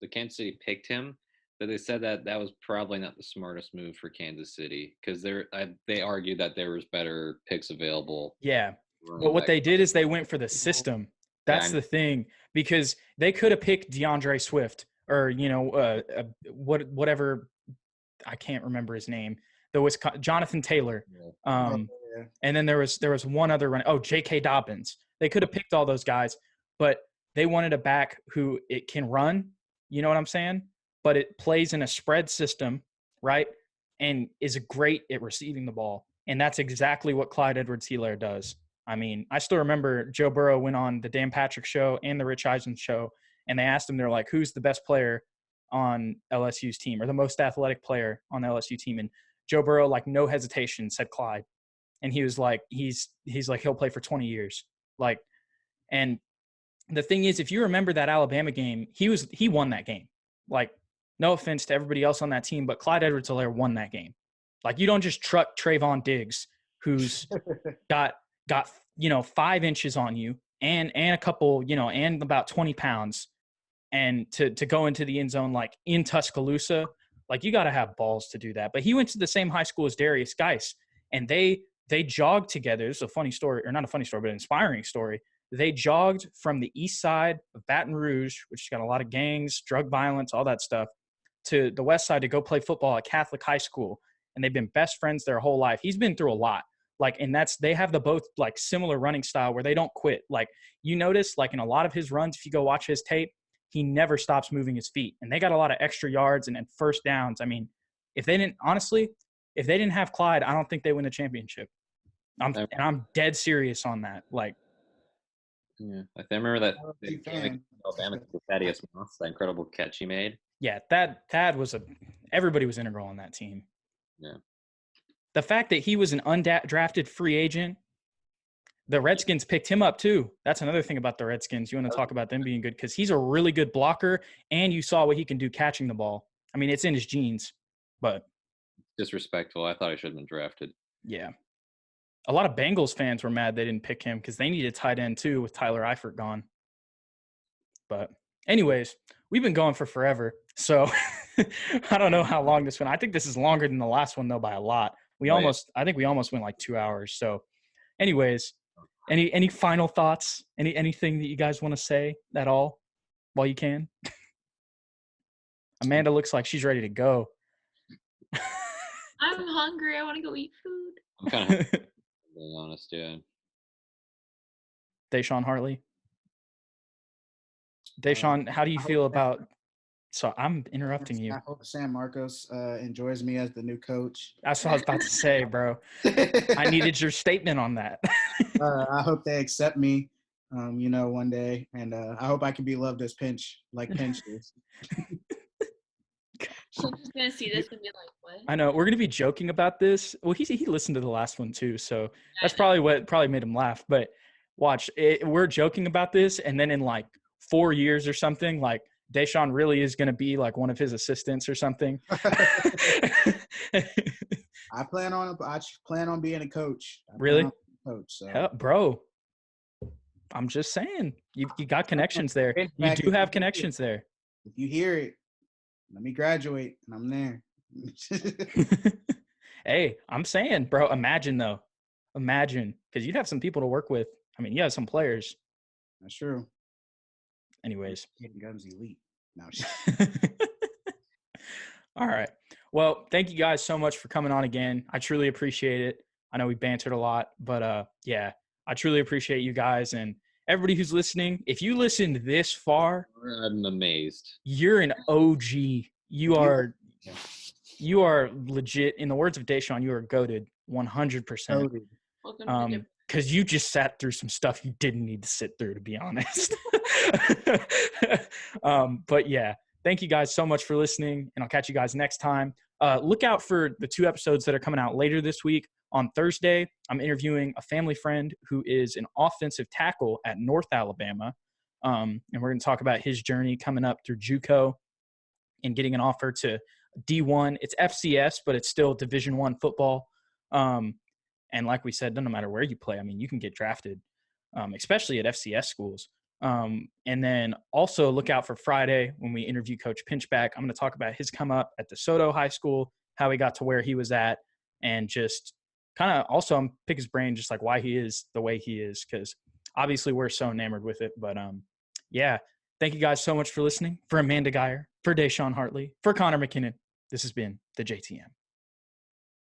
[SPEAKER 2] the Kansas City picked him, that they said that was probably not the smartest move for Kansas City because they argued that there was better picks available.
[SPEAKER 1] Yeah. But what they did is they went for the system. That's the thing, because they could have picked DeAndre Swift or, you know, whatever. I can't remember his name. There was Jonathan Taylor. And then there was one other run. Oh, J.K. Dobbins. They could have picked all those guys, but they wanted a back who it can run. You know what I'm saying? But it plays in a spread system, right? And is great at receiving the ball. And that's exactly what Clyde Edwards-Helaire does. I mean, I still remember Joe Burrow went on the Dan Patrick Show and the Rich Eisen Show, and they asked him, they're like, who's the best player on LSU's team or the most athletic player on the LSU team? And Joe Burrow, like, no hesitation, said Clyde. And he was like, he's like, he'll play for 20 years. Like, and the thing is, if you remember that Alabama game, he won that game. Like, no offense to everybody else on that team, but Clyde Edwards-Helaire won that game. Like, you don't just truck Trayvon Diggs, who's got 5 inches on you and a couple, and about 20 pounds, and to go into the end zone like in Tuscaloosa. Like, you got to have balls to do that. But he went to the same high school as Darius Geis, and they jogged together. This is a funny story, or not a funny story, but an inspiring story. They jogged from the east side of Baton Rouge, which has got a lot of gangs, drug violence, all that stuff, to the west side to go play football at Catholic high school. And they've been best friends their whole life. He's been through a lot. Like, and they have the both like similar running style where they don't quit. Like, you notice, like, in a lot of his runs, if you go watch his tape, he never stops moving his feet. And they got a lot of extra yards and first downs. I mean, if they didn't have Clyde, I don't think they win the championship. I'm dead serious on that. Like,
[SPEAKER 2] yeah, I remember that game against Alabama with Thaddeus Moss, that incredible catch he made.
[SPEAKER 1] Yeah, Thad was everybody was integral on that team.
[SPEAKER 2] Yeah.
[SPEAKER 1] The fact that he was an undrafted free agent, the Redskins picked him up too. That's another thing about the Redskins. You want to talk about them being good because he's a really good blocker, and you saw what he can do catching the ball. I mean, it's in his genes, but
[SPEAKER 2] disrespectful. I thought he should have been drafted.
[SPEAKER 1] Yeah. A lot of Bengals fans were mad they didn't pick him because they needed tight end too with Tyler Eifert gone. But anyways, we've been going for forever. So I don't know how long this went. I think this is longer than the last one though by a lot. I think we almost went like 2 hours. So anyways, any final thoughts? Anything that you guys want to say at all while you can? Amanda looks like she's ready to go.
[SPEAKER 3] I'm hungry. I want to go eat food.
[SPEAKER 2] I'm kind of being honest, yeah.
[SPEAKER 1] DeShaun Hartley. DeShaun, how do you feel about – so I'm interrupting you.
[SPEAKER 4] I hope San Marcos enjoys me as the new coach.
[SPEAKER 1] That's what I was about to say, bro. I needed your statement on that.
[SPEAKER 4] I hope they accept me, one day. And I hope I can be loved as Pinch, like Pinch is.
[SPEAKER 3] She's just going to see this and be like, what?
[SPEAKER 1] I know. We're going to be joking about this. Well, he listened to the last one too, so that's probably what made him laugh. But watch, we're joking about this, and then in like 4 years or something, like DeShaun really is going to be like one of his assistants or something.
[SPEAKER 4] I plan on being a coach.
[SPEAKER 1] Really?
[SPEAKER 4] So.
[SPEAKER 1] Hell, bro, I'm just saying, you got connections there. You do have connections there.
[SPEAKER 4] If you hear it, let me graduate, and I'm there.
[SPEAKER 1] Hey, I'm saying, bro, imagine, because you'd have some people to work with. I mean, you have some players.
[SPEAKER 4] That's true.
[SPEAKER 1] Anyways.
[SPEAKER 4] Guns elite. No.
[SPEAKER 1] All right. Well, thank you guys so much for coming on again. I truly appreciate it. I know we bantered a lot, but yeah, I truly appreciate you guys and everybody who's listening. If you listened this far,
[SPEAKER 2] I'm amazed.
[SPEAKER 1] You're an OG. You are legit. In the words of DeShaun, you are goated 100%. Because you just sat through some stuff you didn't need to sit through, to be honest. But yeah, thank you guys so much for listening, and I'll catch you guys next time. Look out for the 2 episodes that are coming out later this week. On Thursday, I'm interviewing a family friend who is an offensive tackle at North Alabama. And we're going to talk about his journey coming up through JUCO and getting an offer to D1. It's FCS, but it's still Division I football. And like we said, no matter where you play, I mean, you can get drafted, especially at FCS schools. And then also look out for Friday when we interview Coach Pinchback. I'm going to talk about his come up at DeSoto High School, how he got to where he was at, and just kind of also pick his brain just like why he is the way he is, because obviously we're so enamored with it. But yeah, thank you guys so much for listening. For Amanda Geyer, for DeShaun Hartley, for Connor McKinnon, this has been the JTM.